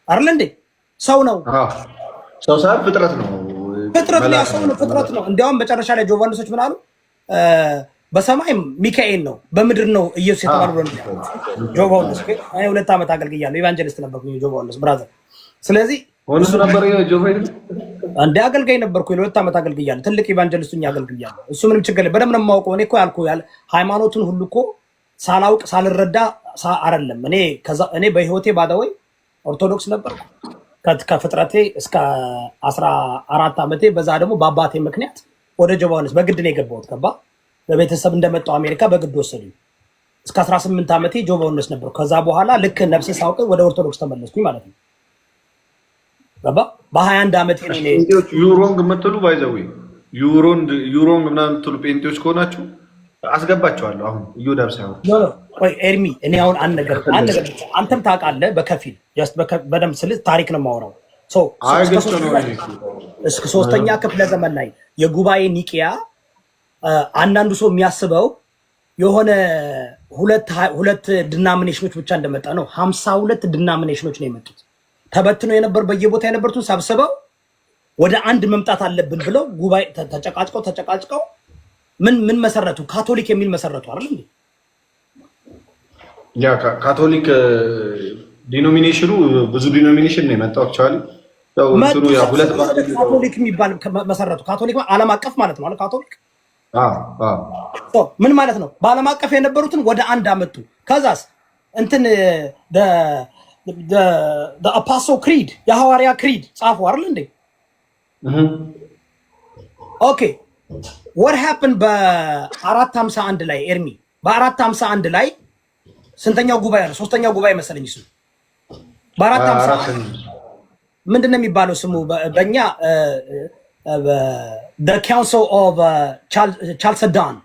አይደል እንዴ? ሰው ነው። ሰው ሳይሆን ፍጥረት ነው። ፍጥረት ነው። እንዲያውም መጨረሻ ላይ ጆሆ ዊትነሶች ምን አሉ? በሰማይ ሚካኤል ነው፣ በምድር ነው ኢየሱስ የተባለው ነው የሚያምኑት ጆሆ ዊትነስ። እኔ 2 ዓመት አገልግያለሁ። ኢቫንጀሊስት ነበርኩኝ ጆሆ ዊትነስ ብራዘር። ስለዚህ እሱ ነበር ጆሆ ዊትነስ እንደ አገልጋይ ነበርኩ። 2 ዓመት አገልግያለሁ። ትልቅ ኢቫንጀሊስቱን አገልግያለሁ። እሱ ምንም ችግር የለም። በደምብ ነው የማውቀው። እኔ እኮ ያልኩህ ሃይማኖቱን ሁሉ እኮ ሳላውቅ ሳልረዳ አይደለም። እኔ በህይወቴ ባዳወይ ኦርቶዶክስ ነበርኩ ከፍጥረቴ እስከ 14 ዓመቴ። በዛ ደግሞ በአባቴ ምክንያት ወደ ጆሆ ዊትነስ በግድ ነው የገባሁት። ገባ? በቤተሰብ እንደመጣው አሜሪካ በግድ ወሰዱኝ። እስከ 18 ዓመቴ ጆሆ ዊትነስ ነበርኩ። ከዛ በኋላ ልክ ነፍሴ ሳውቅ ወደ ኦርቶዶክስ ተመለስኩኝ ማለት ነው። ገባ? በ21 ዓመቴ ነው ዩሮንግ የምትሉ ባይዘው ዩሮንግ ምናምን የምትሉ ጴንጤዎች ከሆናችሁ አስገባቸዋለሁ። አሁን ኢዮዳብ ሳይሆን ቆይ ኤርሚ፣ እኔ አሁን አንድ ነገር አንተም ታውቃለህ በከፊል በደምብ ስልህ ታሪክ ነው የማወራው። እስከ 3ኛ ክፍለ ዘመን ላይ የጉባኤ ኒቂያ አንዳንዱ ሰው የሚያስበው የሆነ ሁለት ዲናሚኔሽኖች ብቻ እንደመጣ ነው። 52 ዲናሚኔሽኖች ነው የመጡት። ተበትኖ የነበር በየቦታ የነበሩትን ሰብስበው ወደ አንድ መምጣት አለብን ብለው ጉባኤ ተጨቃጭቀው ምን መሰረቱ? ካቶሊክ የሚል መሰረቱ አይደል እንዴ? ያ ካቶሊክ ዲኖሚኔሽኑ ብዙ ዲኖሚኔሽን ነው የመጣው። አክቹአሊ ያው እንትኑ ያ ሁለት ካቶሊክ የሚባል መሰረቱ። ካቶሊክ ዓለም አቀፍ ማለት ነው አይደል? ካቶሊክ ምን ማለት ነው? በዓለም አቀፍ የነበሩትን ወደ አንድ አመጡ። ከዛስ እንትን አፖስቶል ክሪድ የሐዋርያ ክሪድ ጻፉ አይደል እንዴ? ኦኬ what happened በ451 ላይ ኤርሚ፣ በ451 ላይ ስንተኛው ጉባኤ ነው? 3ኛው ጉባኤ መሰለኝ እሱ። በ451 ምንድነው የሚባለው ስሙ በእኛ the council of chalcedon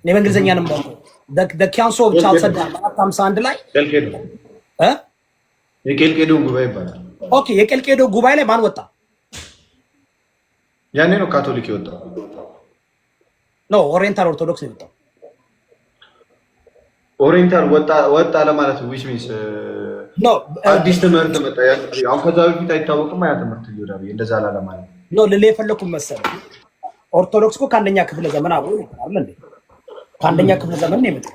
እኔ በእንግሊዝኛ ነው የማውቀው። the council of chalcedon በ451 ላይ የቄልቄዶ ጉባኤ ይባላል። ኦኬ የቄልቄዶ ጉባኤ ላይ ማን ወጣ? ያኔ ነው ካቶሊክ የወጣው። ኖ ኦሪየንታል ኦርቶዶክስ ነው የወጣው። ኦሪየንታል ወጣ ለማለት ነው። which means ኖ አዲስ ትምህርት መጣ። አሁን ከዛ በፊት አይታወቅም ያ ትምህርት ይወዳል። እንደዛ አለ ማለት ነው። ልሌ የፈለኩት መሰለህ ኦርቶዶክስ እኮ ከአንደኛ ክፍለ ዘመን አብሮ ይባላል እንዴ? ከአንደኛ ክፍለ ዘመን ነው የመጣው።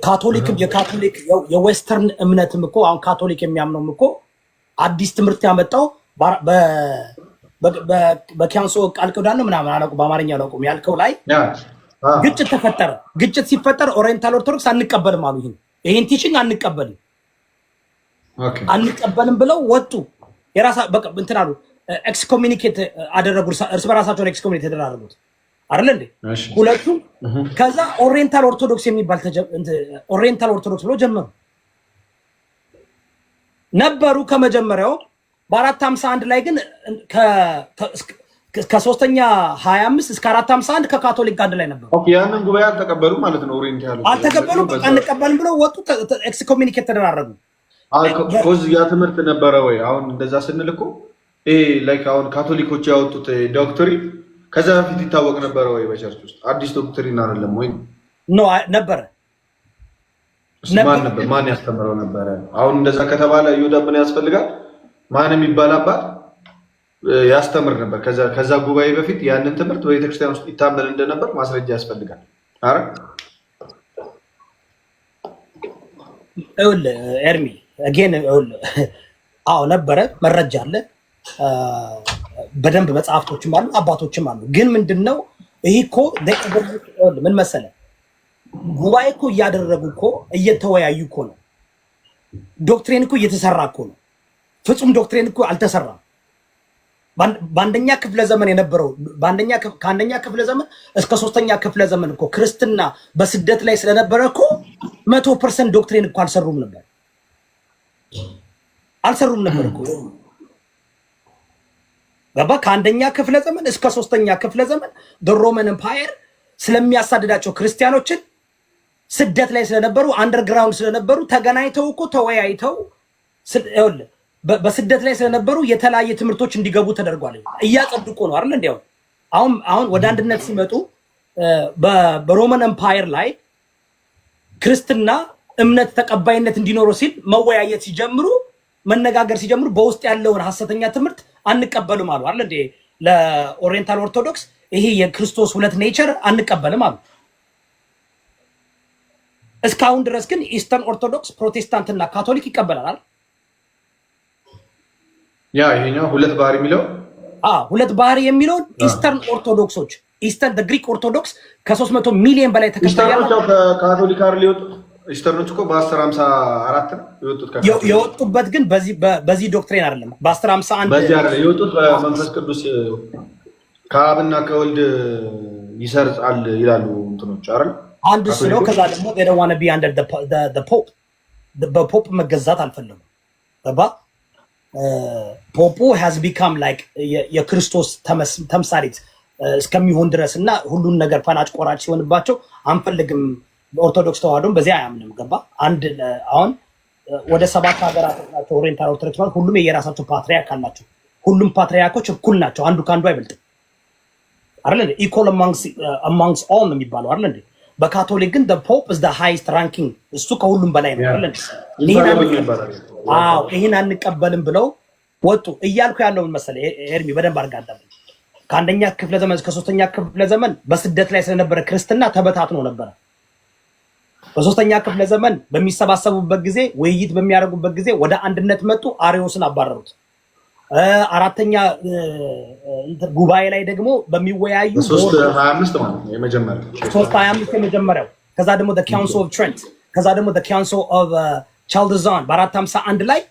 ካቶሊክ የዌስተርን እምነትም እኮ አሁን ካቶሊክ የሚያምነውም እኮ አዲስ ትምህርት ያመጣው በካንሶ ቃል ኪዳን ነው ምናምን አላውቅም፣ በአማርኛ አላውቅም ያልከው ላይ ግጭት ተፈጠረ። ግጭት ሲፈጠር ኦሪየንታል ኦርቶዶክስ አንቀበልም አሉ። ይሄን ቲቺንግ አንቀበልም ብለው ወጡ። የራሳ በቃ እንትን አሉ፣ ኤክስኮሚኒኬት አደረጉ። እርስ በራሳቸው ኤክስኮሚኒኬት ተደረጉት አይደል እንዴ ሁለቱ። ከዛ ኦሪየንታል ኦርቶዶክስ የሚባል ኦሪየንታል ኦርቶዶክስ ብሎ ጀመሩ ነበሩ ከመጀመሪያው። በ451 ላይ ግን ከ3ኛ 25 እስከ 451 ከካቶሊክ ጋር አንድ ላይ ነበሩ። ኦኬ ያንን ጉባኤ አልተቀበሉ ማለት ነው። ኦሪየንታል አልተቀበሉም፣ አንቀበልም ብለው ወጡ። ኤክስኮሚኒኬት ተደራረጉ። ኮዝ ያ ትምህርት ነበረ ወይ? አሁን እንደዛ ስንል እኮ ላይክ አሁን ካቶሊኮች ያወጡት ዶክትሪን ከዛ በፊት ይታወቅ ነበረ ወይ? በቸርች ውስጥ አዲስ ዶክትሪን አይደለም ወይ? ኖ ነበረ። ማን ነበር? ማን ያስተምረው ነበረ? አሁን እንደዛ ከተባለ ይሁዳ ምን ያስፈልጋል? ማን የሚባል አባት ያስተምር ነበር? ከዛ ጉባኤ በፊት ያንን ትምህርት በቤተክርስቲያን ውስጥ ይታመን እንደነበር ማስረጃ ያስፈልጋል። አረ ኤርሚ አጌን አዎ ነበረ፣ መረጃ አለ፣ በደንብ መጽሐፍቶችም አሉ፣ አባቶችም አሉ። ግን ምንድነው ይሄ እኮ ምን መሰለ ጉባኤ እኮ እያደረጉ እኮ እየተወያዩ እኮ ነው። ዶክትሪን እኮ እየተሰራ እኮ ነው። ፍጹም ዶክትሪን እኮ አልተሰራም። በአንደኛ ክፍለ ዘመን የነበረው ከአንደኛ ክፍለ ዘመን እስከ 3ኛ ክፍለ ዘመን እኮ ክርስትና በስደት ላይ ስለነበረ እኮ 100% ዶክትሪን እኮ አልሰሩም ነበር እኮ ገባ። ከአንደኛ ክፍለ ዘመን እስከ 3ኛ ክፍለ ዘመን ሮማን ኤምፓየር ስለሚያሳድዳቸው ክርስቲያኖችን ስደት ላይ ስለነበሩ አንደርግራውንድ ስለነበሩ ተገናኝተው እኮ ተወያይተው በስደት ላይ ስለነበሩ የተለያየ ትምህርቶች እንዲገቡ ተደርጓል። እያጸድቁ ነው አይደል? እንዲያው አሁን ወደ አንድነት ሲመጡ በሮማን ኤምፓየር ላይ ክርስትና እምነት ተቀባይነት እንዲኖረው ሲል መወያየት ሲጀምሩ መነጋገር ሲጀምሩ በውስጥ ያለውን ሐሰተኛ ትምህርት አንቀበልም አሉ አይደል? ለኦሪየንታል ኦርቶዶክስ ይሄ የክርስቶስ ሁለት ኔቸር አንቀበልም አሉ። እስካሁን ድረስ ግን ኢስተርን ኦርቶዶክስ፣ ፕሮቴስታንት እና ካቶሊክ ይቀበላል። ያ ይሄኛው ሁለት ባህሪ የሚለው ሁለት ባህሪ የሚለውን ኢስተርን ኦርቶዶክሶች ኢስተርን ግሪክ ኦርቶዶክስ ከ300 ሚሊዮን በላይ ተከታይ ያለው ካቶሊክ አይደል የወጡት። ኢስተርኖች እኮ በ1054 ነው የወጡበት ግን በዚህ ዶክትሪን አይደለም። በ1051 በዚህ አይደለም የወጡት። በመንፈስ ቅዱስ ከአብና ከወልድ ይሰርጻል ይላሉ እንትኖች አይደል? አንዱ ነው። ከዛ ደግሞ they don't want to be under the pope በፖፕ መገዛት አልፈለጉም። ገባ? ፖፑ has become like የክርስቶስ ተምሳሌት እስከሚሆን ድረስ እና ሁሉን ነገር ፈላጭ ቆራጭ ሲሆንባቸው አንፈልግም። ኦርቶዶክስ ተዋህዶም በዚህ አያምንም። ገባ? አንድ አሁን ወደ 7 ሀገራት ናቸው ኦሪየንታል ኦርቶዶክስ ማለት ሁሉም የራሳቸው ፓትሪያርክ አላቸው። ሁሉም ፓትሪያርኮች እኩል ናቸው። አንዱ ካንዱ አይበልጥም አይደል? equal amongst all ነው የሚባለው አይደል? በካቶሊክ ግን the pope is the highest ranking እሱ ከሁሉም በላይ ነው አይደል? ይሄን አንቀበልም ብለው ወጡ። እያልኩ ያለውን መሰለህ ኤርሚ በደንብ አርጋዳም። ከአንደኛ ክፍለ ዘመን እስከ 3ኛ ክፍለ ዘመን በስደት ላይ ስለነበረ ክርስትና ተበታትኖ ነበር። በ3ኛ ክፍለ ዘመን በሚሰባሰቡበት ጊዜ ውይይት በሚያደርጉበት ጊዜ ወደ አንድነት መጡ። አሪዮስን አባረሩት። 4ኛ ጉባኤ ላይ ደግሞ በሚወያዩ 325 ማለት ነው የመጀመሪያው 325 የመጀመሪያው ከዛ ደግሞ the council of Trent ከዛ ደግሞ the council of ቻልድዛን በ451 ላይ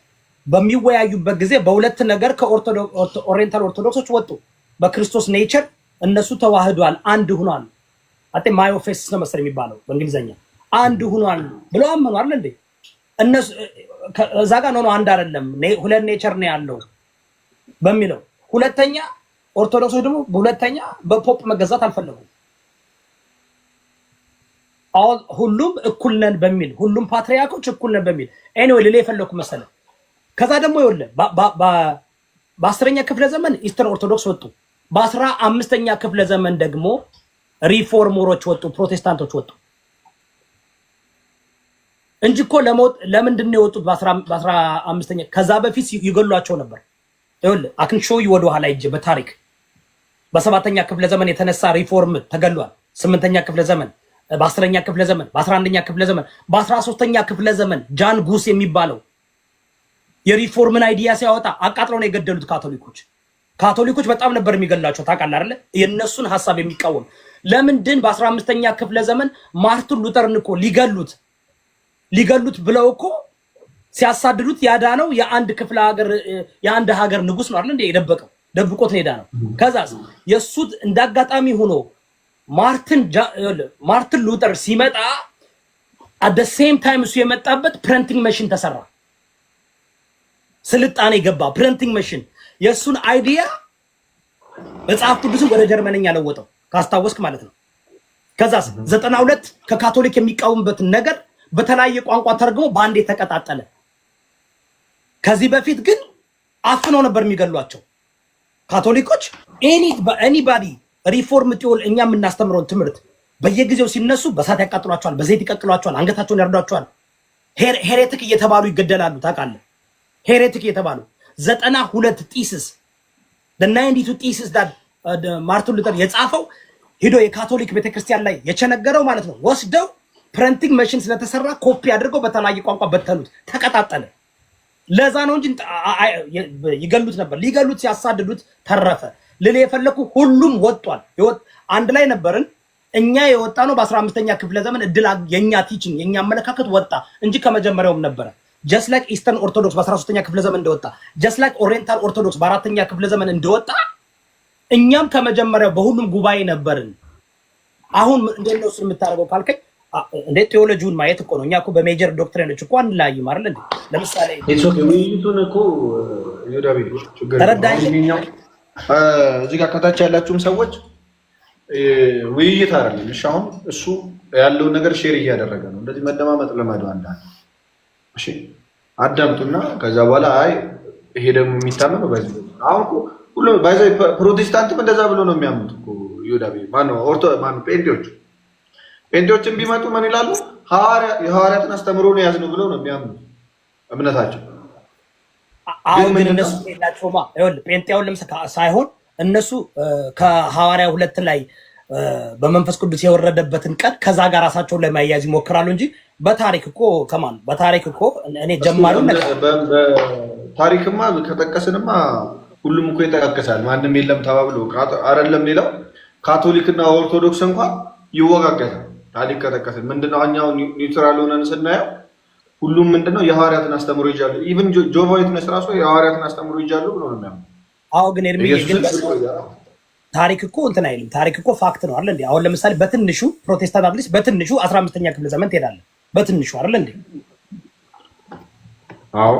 በሚወያዩበት ጊዜ በሁለት ነገር ከኦሪየንታል ኦርቶዶክሶች ወጡ። በክርስቶስ ኔቸር እነሱ ተዋህዷል፣ አንድ ሆኗል። አጤ ማዮፌሲስ ነው መሰለኝ የሚባለው በእንግሊዘኛ አንድ ሆኗል ብለው አመኑ አይደል እንዴ? እነሱ እዛ ጋር ነው አንድ አይደለም ሁለት ኔቸር ነው ያለው በሚለው ሁለተኛ ኦርቶዶክሶች ደግሞ በሁለተኛ በፖፕ መገዛት አልፈለጉም። ሁሉም እኩል ነን በሚል ሁሉም ፓትሪያርኮች እኩል ነን በሚል ኤኒዌይ ለሌ የፈለኩ መሰለ። ከዛ ደግሞ ይኸውልህ በ10ኛ ክፍለ ዘመን ኢስተርን ኦርቶዶክስ ወጡ። በ15ኛ ክፍለ ዘመን ደግሞ ሪፎርመሮች ወጡ፣ ፕሮቴስታንቶች ወጡ እንጂ እኮ ለምንድን ነው የወጡት? በ15ኛ ከዛ በፊት ይገሏቸው ነበር። ይኸውልህ አክን ሾው ወደ ኋላ ሂጅ በታሪክ በ7ኛ ክፍለ ዘመን የተነሳ ሪፎርም ተገሏል። 8ኛ ክፍለ ዘመን፣ በ10ኛ ክፍለ ዘመን፣ በ11ኛ ክፍለ ዘመን፣ በ13ኛ ክፍለ ዘመን ጃን ጉስ የሚባለው የሪፎርምን አይዲያ ሲያወጣ አቃጥለው ነው የገደሉት ካቶሊኮች በጣም ነበር የሚገላቸው ታውቃለህ አይደል? የነሱን ሐሳብ የሚቃወም ለምንድን በ15ኛ ክፍለ ዘመን ማርቲን ሉተርን እኮ ሊገሉት ብለው እኮ ሲያሳድዱት ያዳነው የአንድ ሀገር ንጉስ ነው አይደል? እንዴ የደበቀው ደብቆት ነው የዳነው። ከዛስ የሱ እንዳጋጣሚ ሆኖ ማርቲን ሉተር ሲመጣ at the same time እሱ የመጣበት ፕሪንቲንግ መሽን ተሰራ። ስልጣኔ ገባ ፕሪንቲንግ መሽን የሱን አይዲያ መጽሐፍ ቅዱስን ወደ ጀርመንኛ ለወጠው ካስታወስክ ማለት ነው። ከዛስ 92 ከካቶሊክ የሚቃወምበት ነገር በተለያየ ቋንቋ ተርግሞ ባንዴ ተቀጣጠለ። ከዚህ በፊት ግን አፍነው ነበር የሚገሏቸው ካቶሊኮች። ኤኒባዲ ሪፎርም ቲዮል እኛ የምናስተምረውን ትምህርት በየጊዜው ሲነሱ በሳት ያቃጥሏቸዋል፣ በዘይት ይቀቅሏቸዋል፣ አንገታቸውን ያርዷቸዋል። ሄሬቲክ እየተባሉ ይገደላሉ። ታውቃለህ? ሄሬቲክ እየተባሉ 92 ቲሲስ the 92 ቲሲስ that ማርቲን ሉተር የጻፈው ሄዶ የካቶሊክ ቤተክርስቲያን ላይ የቸነገረው ማለት ነው። ወስደው ፕሪንቲንግ መሽን ስለተሰራ ኮፒ አድርገው በተለያየ ቋንቋ በተኑት፣ ተቀጣጠለ። ለዛ ነው እንጂ ይገሉት ነበር። ሊገሉት ሲያሳድዱት ተረፈ። ልል የፈለኩ ሁሉም ወጧል። አንድ ላይ ነበርን እኛ የወጣ ነው በ15ኛ ክፍለ ዘመን እድል የኛ ቲቺንግ የኛ አመለካከት ወጣ እንጂ ከመጀመሪያውም ነበረ። ጀስት ላይክ ኢስተርን ኦርቶዶክስ በ13ኛ ክፍለ ዘመን እንደወጣ ጀስት ላይክ ኦሪየንታል ኦርቶዶክስ በ4ኛ ክፍለ ዘመን እንደወጣ እኛም ከመጀመሪያው በሁሉም ጉባኤ ነበርን። አሁን እንዴት ነው እሱ የምታደርገው ካልከኝ እንደ ቴዎሎጂውን ማየት እኮ ነው። እኛ እኮ በሜጀር ዶክትሪኖች እኮ አንላይም አይደል እንዴ? ለምሳሌ ውይይቱን እኮ ዮዳቤ ተረዳኝ። እዚህ ጋር ከታች ያላችሁም ሰዎች ውይይት አይደለም። እሺ አሁን እሱ ያለውን ነገር ሼር እያደረገ ነው። እንደዚህ መደማመጥ ለማዱ አንዳንድ እሺ አዳምጡና ከዛ በኋላ አይ ይሄ ደግሞ የሚታመነው በዚህ አሁን ሁሉ ባይዘይ ፕሮቴስታንትም እንደዛ ብሎ ነው የሚያምኑት እኮ ዮዳቤ ማነው ጴንጤዎችን ቢመጡ ምን ይላሉ? የሐዋርያትን አስተምሮ ነው ያዝነው ብለው ነው የሚያምኑት እምነታቸው። አሁን ግን እነሱ ሌላቸውማ ይኸውልህ ጴንጤውን ለምሳሌ ሳይሆን እነሱ ከሐዋርያ 2 ላይ በመንፈስ ቅዱስ የወረደበትን ቀን ከዛ ጋር ራሳቸውን ላይ ማያያዝ ይሞክራሉ እንጂ በታሪክ እኮ በታሪክ እኮ እኔ ጀማሪው ታሪክማ ከጠቀስንማ ሁሉም እኮ ይጠቃቀሳል። ማንም የለም ተባብሎ አይደለም ሌላው ካቶሊክና ኦርቶዶክስ እንኳን ይወጋገታል። ታሪክ ከጠቀስን ምንድነው እኛው ኒውትራል ሆነን ስናየው ሁሉም ምንድነው የሐዋርያትን አስተምሮ ይጃሉ። ኢቭን ጆቫ ዊትነስ ራሱ የሐዋርያትን አስተምሮ ይጃሉ ብሎ ነው የሚያምነው። አዎ ግን ታሪክ እኮ እንትን አይልም። ታሪክ እኮ ፋክት ነው አይደል እንዴ? አሁን ለምሳሌ በትንሹ ፕሮቴስታንት አትሊስት በትንሹ 15ኛ ክፍለ ዘመን ትሄዳለህ። በትንሹ አይደል እንዴ? አዎ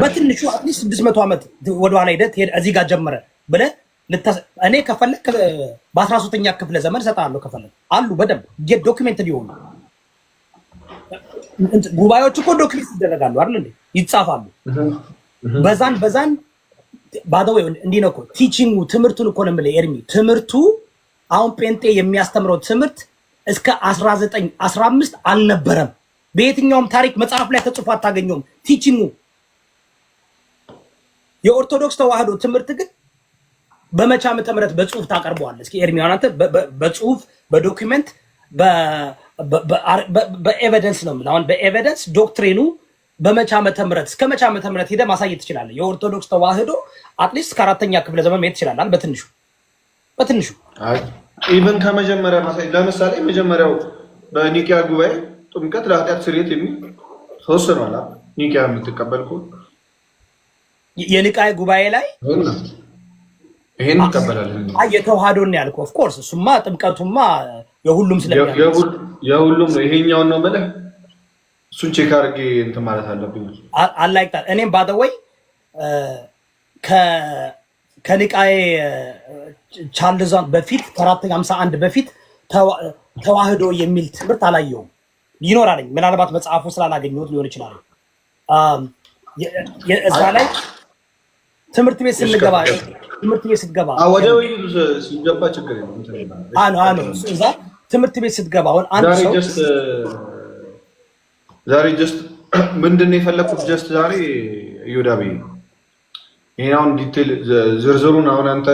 በትንሹ አትሊስት 600 ዓመት ወደኋላ ሄደህ እዚህ ጋር ጀመረ ብለህ እኔ ከፈለክ በ13ኛ ክፍለ ዘመን እሰጥሃለሁ። ከፈለክ አሉ በደንብ ዶክመንት ሊሆኑ ጉባኤዎች እኮ ዶክመንት ይደረጋሉ አይደል እንዴ? ይጻፋሉ። በዛን ባደው እንዲህ ነው እኮ ቲቺንጉ ትምህርቱን እኮ ነው የምልህ ኤርሚ። ትምህርቱ አሁን ጴንጤ የሚያስተምረው ትምህርት እስከ 1915 አልነበረም። በየትኛውም ታሪክ መጽሐፍ ላይ ተጽፎ አታገኘውም። ቲቺንጉ የኦርቶዶክስ ተዋህዶ ትምህርት ግን በመቼ ዓመተ ምህረት በጽሁፍ ታቀርበዋለህ? እስኪ ኤርሚ አንተ በጽሁፍ በዶክመንት በኤቪደንስ ነው የምልህ። አሁን በኤቪደንስ ዶክትሪኑ በመቼ ዓመተ ምህረት እስከ መቼ ዓመተ ምህረት ሄደህ ማሳየት ትችላለህ? የኦርቶዶክስ ተዋህዶ አትሊስት ከ4ኛ ክፍለ ዘመን መሄድ ትችላለህ በትንሹ ኢቨን ከመጀመሪያ ማሳየት። ለምሳሌ መጀመሪያው በኒቂያ ጉባኤ ጥምቀት ለኃጢአት ስርየት የሚል ተወስኗል። ኒቂያ የምትቀበል ከሆነ የኒቃያ ጉባኤ ላይ ይሄን ይቀበላል። የተዋህዶን ያልከው ኦፍ ኮርስ እሱማ ጥምቀቱማ የሁሉም የሁሉም ነው። ይሄኛውን ነው ማለት እሱን ቼክ አድርጌ እንትን ማለት አለብኝ። አላይክታል እኔም ባደወይ ከኒቃዬ ቻርልዛን በፊት ከ451 በፊት ተዋህዶ የሚል ትምህርት አላየውም። ይኖራልኝ ምናልባት መጽሐፉ ስላላገኘሁት ሊሆን ይችላል። እዛ ላይ ትምህርት ቤት ስትገባ ወደ ውይይቱ ሲገባ ችግር የለም። እዛ ትምህርት ቤት ስትገባ አሁን አንድ ሰው ዛሬ ጀስት ምንድን ነው የፈለኩት? ጀስት ዛሬ ዮዳቤ ይሄን አሁን ዲቴል ዝርዝሩን አሁን አንተ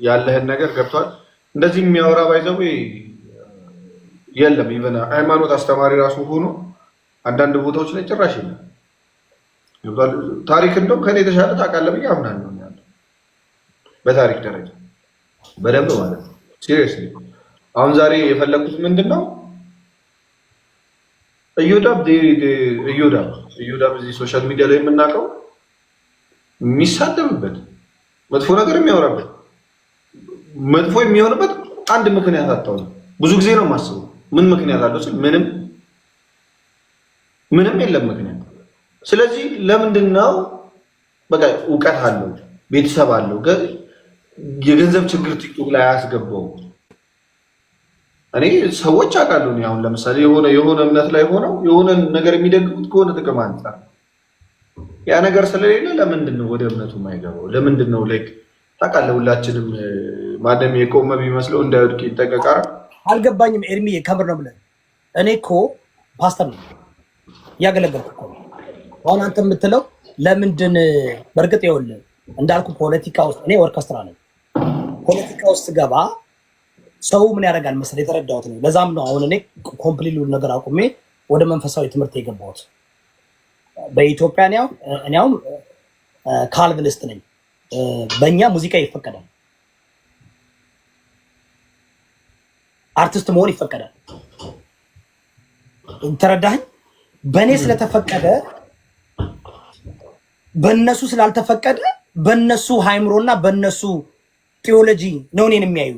ያለህን ነገር ገብቷል። እንደዚህ የሚያወራ ባይዘው የለም። ኢቨን ሃይማኖት አስተማሪ ራሱ ሆኖ አንዳንድ ቦታዎች ላይ ጭራሽ የለም። ታሪክ እንደውም ከኔ የተሻለ ታውቃለህ ብዬ አምናለሁ። በታሪክ ደረጃ በደንብ ማለት ነው። ሲሪየስሊ አሁን ዛሬ የፈለኩት ምንድነው እዮዳብ እዚህ ሶሻል ሚዲያ ላይ የምናውቀው የሚሳደብበት መጥፎ ነገር የሚያወራበት መጥፎ የሚሆንበት አንድ ምክንያት አጣው። ብዙ ጊዜ ነው የማስበው ምን ምክንያት አለው ሲል ምንም የለም ምክንያት። ስለዚህ ለምንድነው በቃ እውቀት አለው ቤተሰብ አለው የገንዘብ ችግር ቲክቶክ ላይ አያስገባው። እኔ ሰዎች አውቃለሁ። አሁን ለምሳሌ የሆነ እምነት ላይ ሆነው የሆነ ነገር የሚደግፉት ከሆነ ጥቅም አንጻር ያ ነገር ስለሌለ ለምንድን ነው ወደ እምነቱ የማይገባው? ለምንድን ነው ላይክ ታውቃለህ፣ ሁላችንም ማደም የቆመ ቢመስለው እንዳይወድቅ ይጠቀቃል። አልገባኝም ኤርሚ፣ ከምር ነው ብለን እኔ እኮ ፓስተር ነው እያገለገልኩ እኮ። አሁን አንተ የምትለው ለምንድን በእርግጥ ይኸውልህ እንዳልኩ ፖለቲካ ውስጥ እኔ ኦርኬስትራ ነኝ። ፖለቲካ ውስጥ ገባ ሰው ምን ያደርጋል መሰለህ? የተረዳሁት ነው። ለዛም ነው አሁን እኔ ኮምፕሊት ነገር አቁሜ ወደ መንፈሳዊ ትምህርት የገባሁት። በኢትዮጵያ እኔ አሁን ካልቪኒስት ነኝ። በእኛ ሙዚቃ ይፈቀዳል፣ አርቲስት መሆን ይፈቀዳል። ተረዳኸኝ? በእኔ ስለተፈቀደ በእነሱ ስላልተፈቀደ በእነሱ ሃይምሮና በእነሱ ቴዎሎጂ ነው እኔን የሚያዩ።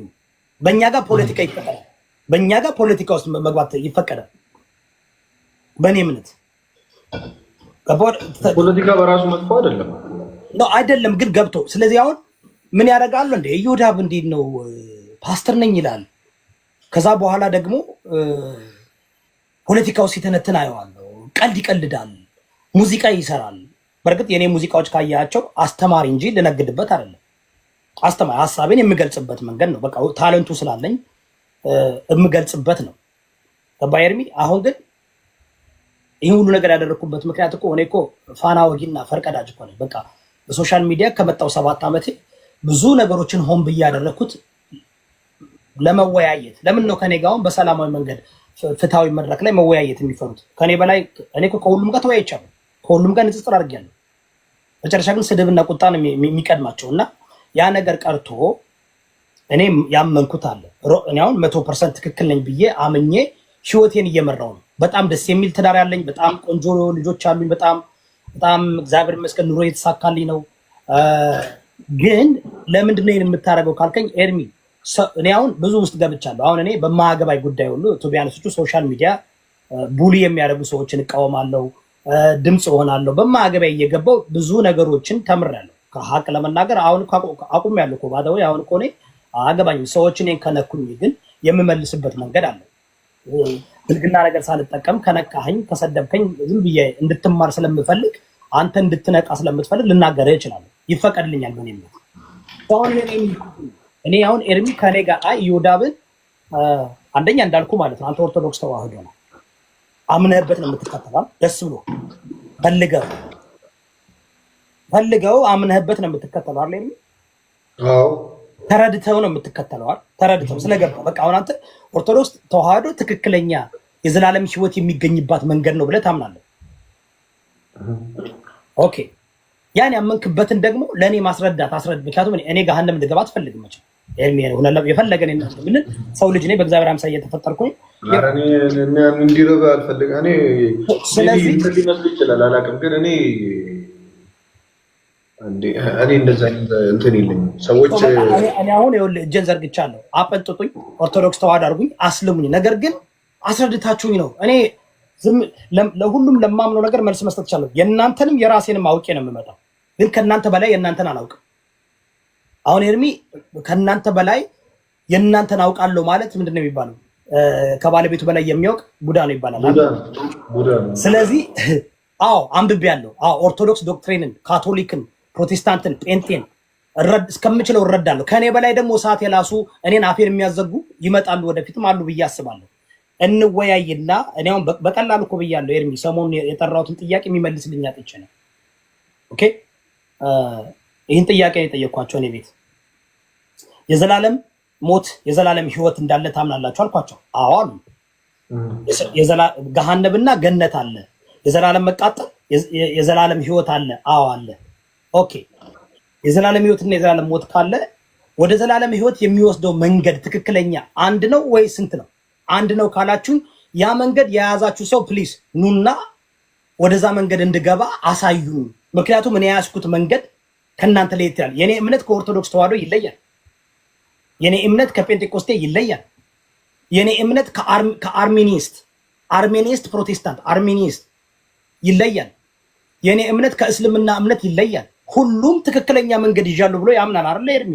በእኛ ጋር ፖለቲካ ይፈቀዳል። በእኛ ጋር ፖለቲካ ውስጥ መግባት ይፈቀዳል። በእኔ እምነት ፖለቲካ በራሱ መጥፎ አይደለም ነው አይደለም፣ ግን ገብቶ ስለዚህ አሁን ምን ያደርጋሉ እንደ ኢዮዳብ እንዴት ነው ፓስተር ነኝ ይላል። ከዛ በኋላ ደግሞ ፖለቲካው ሲተነትን አየዋለሁ። ቀልድ ይቀልዳል፣ ሙዚቃ ይሰራል። በእርግጥ የኔ ሙዚቃዎች ካያቸው አስተማሪ እንጂ ልነግድበት አይደለም። አስተማሪ ሀሳቤን የምገልጽበት መንገድ ነው። በቃ ታለንቱ ስላለኝ የምገልጽበት ነው። ገባህ ኤርሚ? አሁን ግን ይህ ሁሉ ነገር ያደረኩበት ምክንያት እኮ እኔ እኮ ፋና ወጊና ፈርቀዳጅ እኮ ነኝ። በቃ በሶሻል ሚዲያ ከመጣው 7 ዓመቴ ብዙ ነገሮችን ሆን ብዬ ያደረኩት ለመወያየት። ለምን ነው ከኔ ጋር አሁን በሰላማዊ መንገድ ፍትሃዊ መድረክ ላይ መወያየት የሚፈሩት? ከኔ በላይ እኔ እኮ ከሁሉም ጋር ተወያይቻለሁ፣ ከሁሉም ጋር ንጽጽር አድርጌያለሁ። መጨረሻ ግን ስድብና ቁጣ ነው የሚቀድማቸው እና ያ ነገር ቀርቶ እኔ ያመንኩት አለ። እኔ አሁን 100% ትክክል ነኝ ብዬ አምኜ ህይወቴን እየመራው ነው። በጣም ደስ የሚል ትዳር ያለኝ፣ በጣም ቆንጆ ልጆች አሉኝ። በጣም እግዚአብሔር ይመስገን ኑሮ የተሳካልኝ ነው። ግን ለምንድን ነው የምታደርገው ካልከኝ ኤርሚ እኔ አሁን ብዙ ውስጥ ገብቻለሁ። አሁን እኔ በማገባይ ጉዳይ ሁሉ ቶቢያንሶቹ ሶሻል ሚዲያ ቡሊ የሚያደርጉ ሰዎችን እቃወማለሁ፣ ድምፅ እሆናለሁ። በማገባይ እየገባው ብዙ ነገሮችን ተምሬያለሁ። ከሀቅ ለመናገር አሁን አቁሜያለሁ እኮ ባዳው። አሁን እኮ እኔ አገባኝም ሰዎች እኔን ከነኩኝ ግን የምመልስበት መንገድ አለ። ብልግና ነገር ሳልጠቀም ከነካኸኝ ከሰደብከኝ ዝም ብዬ እንድትማር ስለምፈልግ አንተ እንድትነቃ ስለምትፈልግ ልናገርህ እችላለሁ። ይፈቀድልኛል። በኔ እኔ አሁን ኤርሚ ከኔ ጋር ኢዮዳብን አንደኛ እንዳልኩ ማለት ነው አንተ ኦርቶዶክስ ተዋህዶ ነው አምነህበት ነው የምትከተለው። ደስ ብሎ ፈልገው አምነህበት ነው የምትከተለው አይደል ኤርሚ? አዎ ተረድተው ነው የምትከተለው አይደል? ተረድተው ስለገባ በቃ አሁን አንተ ኦርቶዶክስ ተዋህዶ ትክክለኛ የዘላለም ሕይወት የሚገኝባት መንገድ ነው ብለህ ታምናለህ። ኦኬ ያን ያመንክበትን ደግሞ ለእኔ ማስረዳት አስረድ። ምክንያቱም እኔ ገሃነም እንድገባ አትፈልግም መቼም የፈለገን ምን ሰው ልጅ ነኝ፣ በእግዚአብሔር አምሳያ እየተፈጠርኩኝ እንዲረባ አልፈልግም። ስለዚህ ሊመስል ይችላል አላውቅም፣ ግን እኔ እንደዛ እንትን የለኝም። ሰዎች እኔ አሁን ይኸውልህ እጄን ዘርግቻለሁ። አጠንጥጡኝ፣ ኦርቶዶክስ ተዋህዶ አድርጉኝ፣ አስልሙኝ። ነገር ግን አስረድታችሁኝ ነው እኔ ለሁሉም ለማምነው ነገር መልስ መስጠት ይቻላል። የእናንተንም የራሴንም አውቄ ነው የምመጣው፣ ግን ከእናንተ በላይ የእናንተን አላውቅም። አሁን ኤርሚ ከእናንተ በላይ የእናንተን አውቃለሁ ማለት ምንድን ነው የሚባለው? ከባለቤቱ በላይ የሚያውቅ ቡዳ ነው ይባላል። ስለዚህ አዎ አንብቤያለሁ። አዎ ኦርቶዶክስ ዶክትሪንን፣ ካቶሊክን፣ ፕሮቴስታንትን፣ ጴንጤን እስከምችለው እረዳለሁ። ከእኔ በላይ ደግሞ ሰዓት የላሱ እኔን አፌን የሚያዘጉ ይመጣሉ፣ ወደፊትም አሉ ብዬ አስባለሁ። እንወያይና እኔ አሁን በቀላሉ እኮ ብያለሁ ኤርሚ። ሰሞኑን የጠራሁትን ጥያቄ የሚመልስልኝ አጥቼ ነው። ኦኬ ይህን ጥያቄ የጠየኳቸው እኔ ቤት የዘላለም ሞት የዘላለም ሕይወት እንዳለ ታምናላችሁ አልኳቸው። አዎ አሉ። ገሃነብና ገነት አለ፣ የዘላለም መቃጠል የዘላለም ሕይወት አለ። አዎ አለ። ኦኬ የዘላለም ሕይወትና የዘላለም ሞት ካለ ወደ ዘላለም ሕይወት የሚወስደው መንገድ ትክክለኛ አንድ ነው ወይ ስንት ነው? አንድ ነው ካላችሁ ያ መንገድ የያዛችሁ ሰው ፕሊስ ኑና ወደዛ መንገድ እንድገባ አሳዩ። ምክንያቱም እኔ የያዝኩት መንገድ ከእናንተ ለየት ይላል። የኔ እምነት ከኦርቶዶክስ ተዋህዶ ይለያል። የኔ እምነት ከፔንቴኮስቴ ይለያል። የኔ እምነት ከአርሜኒስት ፕሮቴስታንት አርሜኒስት ይለያል። የኔ እምነት ከእስልምና እምነት ይለያል። ሁሉም ትክክለኛ መንገድ ይዣሉ ብሎ ያምናል አይደል ኤርሚ?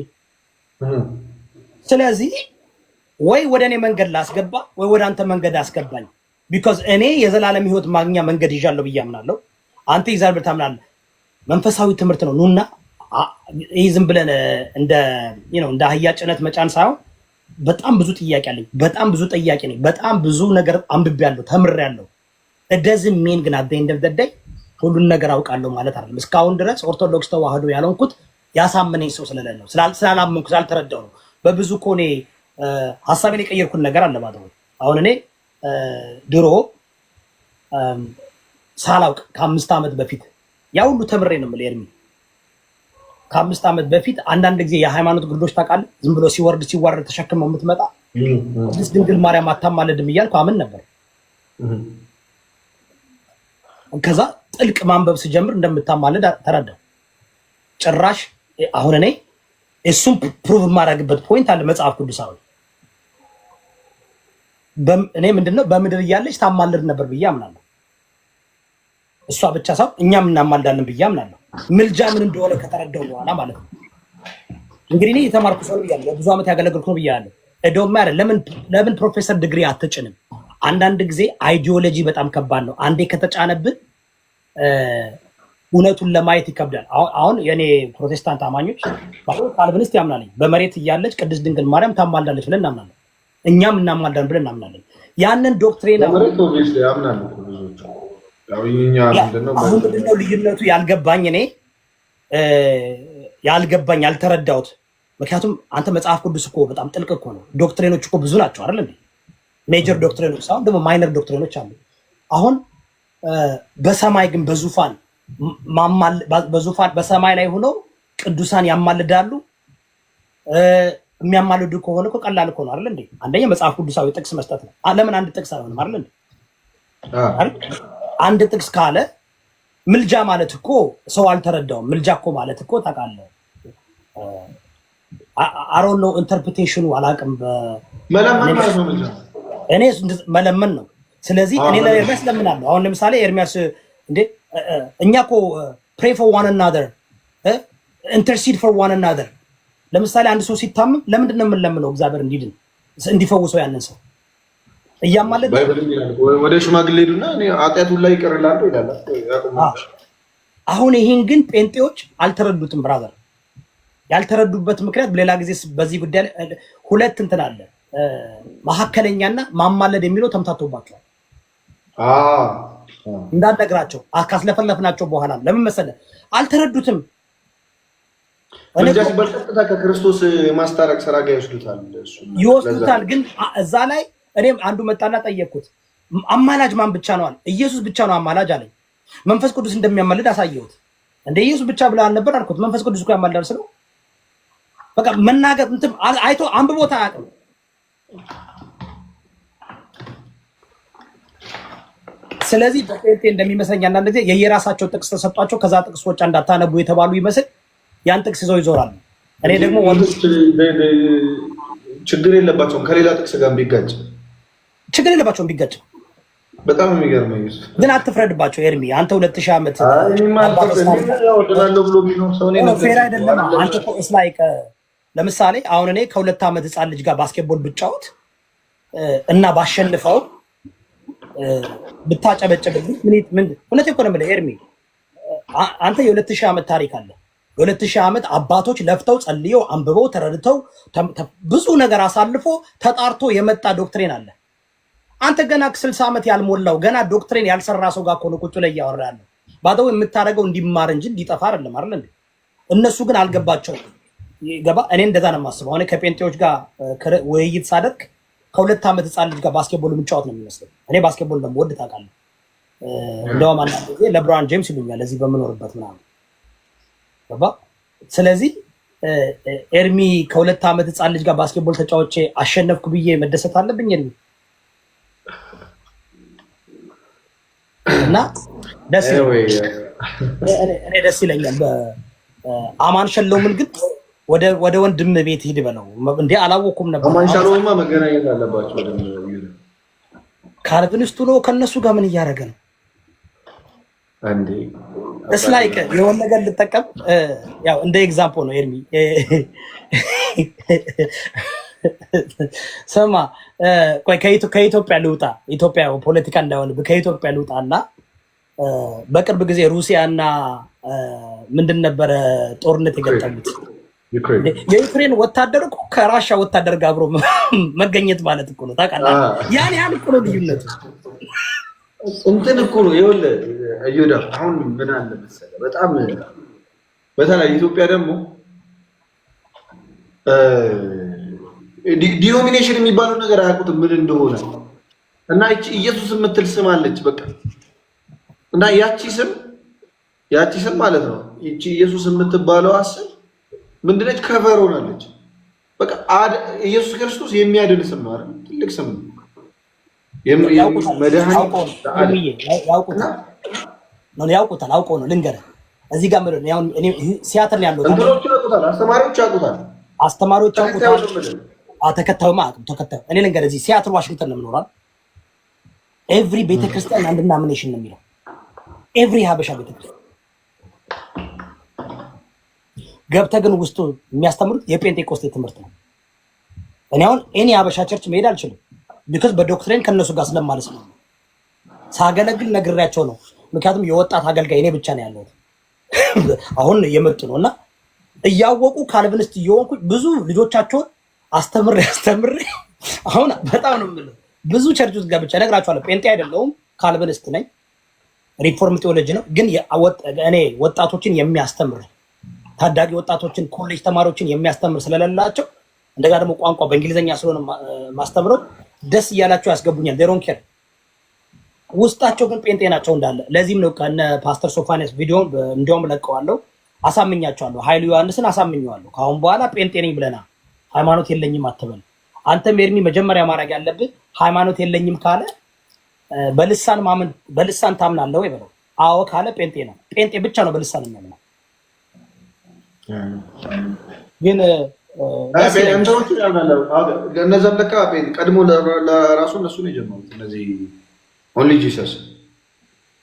ስለዚህ ወይ ወደ እኔ መንገድ ላስገባ ወይ ወደ አንተ መንገድ አስገባኝ። ቢኮዝ እኔ የዘላለም ሕይወት ማግኛ መንገድ ይዣለሁ ብዬ አምናለሁ። አንተ ይዛል ብለህ ታምናለህ። መንፈሳዊ ትምህርት ነው። ኑና ይህ ዝም ብለን እንደ አህያ ጭነት መጫን ሳይሆን በጣም ብዙ ጥያቄ አለኝ። በጣም ብዙ ጥያቄ ነኝ። በጣም ብዙ ነገር አንብቤያለሁ፣ ተምሬያለሁ። እደዝም ሜን ግን አደ እንደደደይ ሁሉን ነገር አውቃለሁ ማለት አይደለም። እስካሁን ድረስ ኦርቶዶክስ ተዋህዶ ያልሆንኩት ያሳመነኝ ሰው ስለሌለ ነው፣ ስላላመንኩ ስላልተረዳው ነው። በብዙ እኮ እኔ ሀሳቤን የቀየርኩት ነገር አለ ማለት ነው። አሁን እኔ ድሮ ሳላውቅ ከ5 ዓመት በፊት ያ ሁሉ ተምሬ ነው የምልህ ኤርሚ። ከ5 ዓመት በፊት አንዳንድ ጊዜ የሃይማኖት ግርዶች ታውቃለህ፣ ዝም ብሎ ሲዋረድ ተሸክመው የምትመጣ ቅድስት ድንግል ማርያም አታማልድም እያልኩ አምን ነበር። ከዛ ጥልቅ ማንበብ ስጀምር እንደምታማልድ ተረዳሁ። ጭራሽ አሁን እኔ እሱም ፕሩቭ የማደርግበት ፖይንት አለ መጽሐፍ ቅዱሳዊ። እኔ ምንድነው በምድር እያለች ታማልድ ነበር ብዬ አምናለሁ። እሷ ብቻ ሳይሆን እኛም እናማልዳለን ብዬ አምናለሁ። ምልጃ ምን እንደሆነ ከተረዳሁ በኋላ ማለት ነው። እንግዲህ እኔ የተማርኩ ሰው ብያለሁ፣ ብዙ ዓመት ያገለግልኩ ነው ብያለሁ። እዶማ ለምን ፕሮፌሰር ዲግሪ አትጭንም? አንዳንድ ጊዜ አይዲዮሎጂ በጣም ከባድ ነው። አንዴ ከተጫነብን እውነቱን ለማየት ይከብዳል። አሁን የኔ ፕሮቴስታንት አማኞች ካልቪኒስት ያምናለኝ በመሬት እያለች ቅድስት ድንግል ማርያም ታማልዳለች ብለን እናምናለን። እኛም እናማልዳለን ብለን እናምናለን። ያንን ዶክትሪን አሁን ምንድነው ልዩነቱ ያልገባኝ እኔ ያልተረዳሁት። ምክንያቱም አንተ መጽሐፍ ቅዱስ እኮ በጣም ጥልቅ እኮ ነው። ዶክትሪኖች እኮ ብዙ ናቸው አይደል እንዴ? ሜጀር ዶክትሪኖች ሳይሆን ደግሞ ማይነር ዶክትሪኖች አሉ። አሁን በሰማይ ግን በዙፋን በሰማይ ላይ ሆነው ቅዱሳን ያማልዳሉ። የሚያማልዱ ከሆነ እኮ ቀላል እኮ ነው አይደል እንዴ? አንደኛ መጽሐፍ ቅዱሳዊ ጥቅስ መስጠት ነው። ለምን አንድ ጥቅስ አይሆንም አይደል እንዴ? አንድ ጥቅስ ካለ ምልጃ ማለት እኮ ሰው አልተረዳውም። ምልጃ እኮ ማለት እኮ ታውቃለህ፣ አሮን ነው ኢንተርፕሬቴሽኑ አላውቅም። እኔ መለመን ነው። ስለዚህ እኔ ለኤርሚያስ ለምናለሁ። አሁን ለምሳሌ ኤርሚያስ እንዴ እኛ እኮ ፕሬ ፎር ዋን አናዘር ኢንተርሲድ ፎር ዋን አናዘር። ለምሳሌ አንድ ሰው ሲታመም ለምንድን ነው የምንለምነው? እግዚአብሔር እንዲድን እንዲፈውሰው ያንን ሰው እያማለደ ወደ ሽማግሌ ሄዱና እኔ ኃጢአቱን ላይ ይቅር እላለሁ ይላል። አሁን ይሄን ግን ጴንጤዎች አልተረዱትም። ብራዘር ያልተረዱበት ምክንያት በሌላ ጊዜ በዚህ ጉዳይ ሁለት እንትን አለ፣ መሀከለኛና ማማለድ የሚለው ተምታቶባቸዋል። እንዳልነግራቸው ካስለፈለፍናቸው በኋላ ለምን መሰለህ አልተረዱትም። በቀጥታ ከክርስቶስ ማስታረቅ ስራ ጋር ይወስዱታል። ግን እዛ ላይ እኔም አንዱ መጣና ጠየቅኩት፣ አማላጅ ማን ብቻ ነው አለ። ኢየሱስ ብቻ ነው አማላጅ አለኝ። መንፈስ ቅዱስ እንደሚያማልድ አሳየሁት። እንደ ኢየሱስ ብቻ ብለሃል ነበር አልኩት። መንፈስ ቅዱስ እኮ ያማልዳል ስለው በቃ መናገር እንትን አይቶ አንብቦት አያውቅም። ስለዚህ በጴንጤ እንደሚመስለኝ አንዳንድ ጊዜ የየራሳቸው ጥቅስ ተሰጧቸው፣ ከዛ ጥቅሶች እንዳታነቡ የተባሉ ይመስል ያን ጥቅስ ይዘው ይዞራሉ። እኔ ደግሞ ችግር የለባቸውም ከሌላ ጥቅስ ጋር ቢጋጭ ችግር የለባቸውም ቢጋጭ። በጣም የሚገርመኝ ግን አትፍረድባቸው ኤርሚ። አንተ 2000 ዓመት ፌር አይደለም። አንተ እኮ ላይክ ለምሳሌ አሁን እኔ ከ2 ዓመት ህፃን ልጅ ጋር ባስኬትቦል ብጫወት እና ባሸንፈው ብታጨበጭብልኝ ምን እውነቴን እኮ ነው የምልህ ኤርሚ። አንተ የ2000 ዓመት ታሪክ አለ። የ2000 ዓመት አባቶች ለፍተው ጸልየው አንብበው ተረድተው ብዙ ነገር አሳልፎ ተጣርቶ የመጣ ዶክትሪን አለ። አንተ ገና 60 ዓመት ያልሞላው ገና ዶክትሪን ያልሰራ ሰው ጋር እኮ ነው ቁጭ ላይ እያወራ ያለው። ባደው የምታደርገው እንዲማር እንጂ እንዲጠፋ አይደለም አይደል እንዴ? እነሱ ግን አልገባቸውም። ገባ? እኔ እንደዛ ነው የማስበው። እኔ ከጴንጤዎች ጋር ውይይት ሳደርግ ከ2 ዓመት ህፃን ልጅ ጋር ባስኬትቦል የምጫወት ነው የሚመስለው። እኔ ባስኬትቦል እንደምወድ ታውቃለህ። እንደውም አንዳንድ ጊዜ ለብራን ጄምስ ይሉኛል እዚህ በምኖርበት ምናምን። ገባ? ስለዚህ ኤርሚ ከ2 ዓመት ህፃን ልጅ ጋር ባስኬትቦል ተጫውቼ አሸነፍኩ ብዬ መደሰት አለብኝ ኤርሚ? እና እኔ ደስ ይለኛል። አማን ሸለውምን ግን ወደ ወንድም ቤት ሂድ በለው እንዴ። አላወኩም ነበር። አማን ሸለውማ መገናኘት አለባቸው። ካልቪኒስቱ ነው ከነሱ ጋር ምን እያደረገ ነው እንዴ? እስላይክ የሆነ ነገር ልጠቀም ያው እንደ ኤግዛምፕል ነው ኤርሚ። ስማ ቆይ ከኢትዮጵያ ልውጣ። ኢትዮጵያ ፖለቲካ እንዳይሆን ከኢትዮጵያ ልውጣና በቅርብ ጊዜ ሩሲያና ምንድን ነበረ ጦርነት የገጠሙት? የዩክሬን ወታደር እኮ ከራሻ ወታደር ጋር አብሮ መገኘት ማለት እኮ ነው። ታውቃለህ? ያን ያህል እኮ ነው ልዩነቱ። እንትን እኮ ነው ይኸውልህ እዮዳ። አሁን ምን አለ መሰለህ በጣም በተለይ ኢትዮጵያ ደግሞ ዲኖሚኔሽን የሚባለው ነገር አያውቁትም ምን እንደሆነ። እና እቺ ኢየሱስ የምትል ስም አለች በቃ። እና ያቺ ስም ማለት ነው እቺ ኢየሱስ የምትባለው ስም ምንድነች? ከቨር ሆናለች በቃ። ኢየሱስ ክርስቶስ የሚያድን ስም ነው አይደል? ትልቅ ስም ነው። ነው ያውቁታል። አውቀው ነው ልንገርህ። እዚህ ጋር ምንድን ነው እኔ ሲያትል ያለው እንትኖቹ ያውቁታል፣ አስተማሪዎች ያውቁታል፣ አስተማሪዎች ያውቁታል። ተከታዩማ አቅም ተከታዩ እኔ ልንገርህ፣ እዚህ ሲያትል ዋሽንግተን ነው የምኖረው። ኤቭሪ ቤተክርስቲያን አንድ ናሚኔሽን ነው የሚለው ኤቭሪ ሀበሻ ቤተክርስቲያን ገብተህ ግን ውስጡ የሚያስተምሩት የጴንጤቆስጤ ትምህርት ነው። እኔ አሁን እኔ ሀበሻ ቸርች መሄድ አልችልም፣ ቢኮዝ በዶክትሪን ከነሱ ጋር ስለማለስ ነው። ሳገለግል ነግሬያቸው ነው። ምክንያቱም የወጣት አገልጋይ እኔ ብቻ ነው ያለሁት። አሁን የመጡ ነው እና እያወቁ ካልቪኒስት እየሆንኩ ብዙ ልጆቻቸውን አስተምሬ አሁን በጣም ነው የምልህ ብዙ ቸርች ውስጥ ገብቼ እነግራቸዋለሁ። ጴንጤ አይደለሁም ካልቪኒስት ነኝ፣ ሪፎርም ቴዎሎጂ ነው። ግን እኔ ወጣቶችን የሚያስተምር ታዳጊ ወጣቶችን ኮሌጅ ተማሪዎችን የሚያስተምር ስለሌላቸው እንደገና ደግሞ ቋንቋ በእንግሊዝኛ ስለሆነ ማስተምረው ደስ እያላቸው ያስገቡኛል። ዴሮን ኬር ውስጣቸው ግን ጴንጤ ናቸው እንዳለ። ለዚህም ነው ከነ ፓስተር ሶፋንያስ ቪዲዮ እንዲያውም ለቀዋለሁ፣ አሳምኛቸዋለሁ። ኃይሉ ዮሐንስን አሳምኘዋለሁ። ከአሁን በኋላ ጴንጤ ነኝ ብለና ሃይማኖት የለኝም አትበል። አንተም ኤርሚ መጀመሪያ ማድረግ ያለብህ ሃይማኖት የለኝም ካለ በልሳን ታምናለህ ወይ በለው። አዎ ካለ ጴንጤ ነው። ጴንጤ ብቻ ነው በልሳን የሚያምነው። ግን እነዛም ለካ ቀድሞ ለራሱ እነሱ ነው የጀመሩት። እነዚህ ኦንሊ ጂሰስ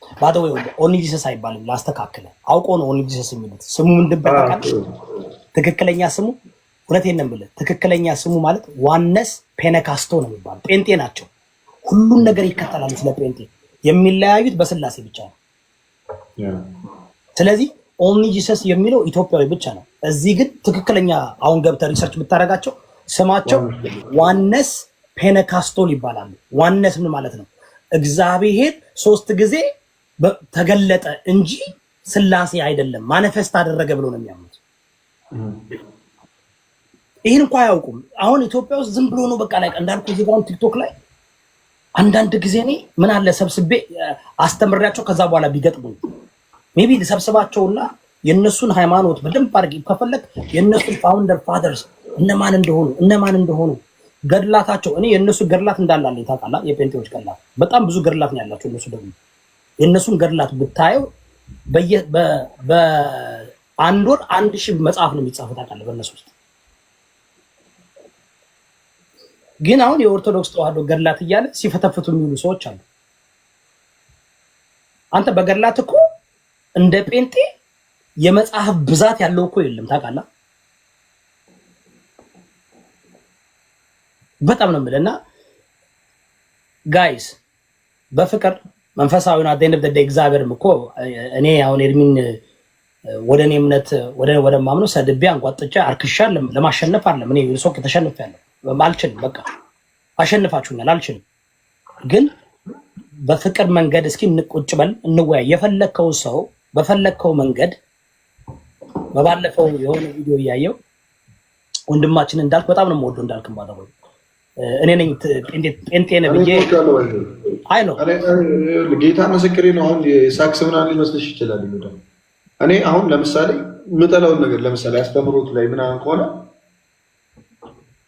ባደው ኦንሊ ጂሰስ አይባልም። ላስተካክለ አውቆ ነው ኦንሊ ጂሰስ የሚሉት። ስሙ ምንድን በቃ ትክክለኛ ስሙ እውነቴን ነው የምልህ። ትክክለኛ ስሙ ማለት ዋነስ ፔነካስቶ ነው የሚባለው። ጴንጤ ናቸው። ሁሉን ነገር ይከተላሉ። ስለ ጴንጤ የሚለያዩት በስላሴ ብቻ ነው። ስለዚህ ኦንሊ ጂሰስ የሚለው ኢትዮጵያዊ ብቻ ነው። እዚህ ግን ትክክለኛ አሁን ገብተህ ሪሰርች ብታደርጋቸው ስማቸው ዋነስ ፔነካስቶል ይባላሉ። ዋነስ ምን ማለት ነው? እግዚአብሔር 3 ጊዜ ተገለጠ እንጂ ስላሴ አይደለም፣ ማኒፌስት አደረገ ብሎ ነው የሚያምኑት። ይህን እንኳ አያውቁም። አሁን ኢትዮጵያ ውስጥ ዝም ብሎ ነው በቃ ላይ እንዳልኩ እዚህ ጋር ቲክቶክ ላይ አንዳንድ ጊዜ እኔ ምን አለ ሰብስቤ አስተምሬያቸው ከዛ በኋላ ቢገጥሙኝ ሜቢ ልሰብስባቸውና የእነሱን ሃይማኖት በደንብ አድርጌ ከፈለግ የእነሱን ፋውንደር ፋደርስ እነማን እንደሆኑ ገድላታቸው እኔ የእነሱ ገድላት እንዳላለኝ ታውቃለህ። የጴንጤዎች ገድላት በጣም ብዙ ገድላት ነው ያላቸው። እነሱ ደግሞ የእነሱን ገድላት ብታየው በአንድ ወር 1000 መጽሐፍ ነው የሚጻፈው ታውቃለህ በእነሱ ውስጥ። ግን አሁን የኦርቶዶክስ ተዋህዶ ገድላት እያለ ሲፈተፍቱ የሚውሉ ሰዎች አሉ። አንተ በገድላት እኮ እንደ ጴንጤ የመጽሐፍ ብዛት ያለው እኮ የለም ታውቃለህ። በጣም ነው የምልህ። እና ጋይስ በፍቅር መንፈሳዊውን አደንብ ደደ እግዚአብሔርም እኮ እኔ አሁን ኤርሚን ወደ እኔ እምነት ወደ ማምነው ሰድቤ አንቋጥጬ አርክሻል ለማሸነፍ አለ እኔ ሶክ ተሸንፌያለሁ። አልችልም። በቃ አሸንፋችሁኛል፣ አልችልም። ግን በፍቅር መንገድ እስኪ እንቁጭ በል እንወያይ። የፈለከው ሰው በፈለከው መንገድ በባለፈው የሆነ ቪዲዮ እያየው ወንድማችን እንዳልክ በጣም ነው የምወደው። እንዳልክ ባደረው እኔ ነኝ ጴንጤ ነኝ ብዬ አይ ነው ጌታ ምስክሬ ነው። አሁን ሳክስ ምናምን ሊመስልሽ ይችላል። እኔ አሁን ለምሳሌ የምጠላውን ነገር ለምሳሌ አስተምሮት ላይ ምናምን ከሆነ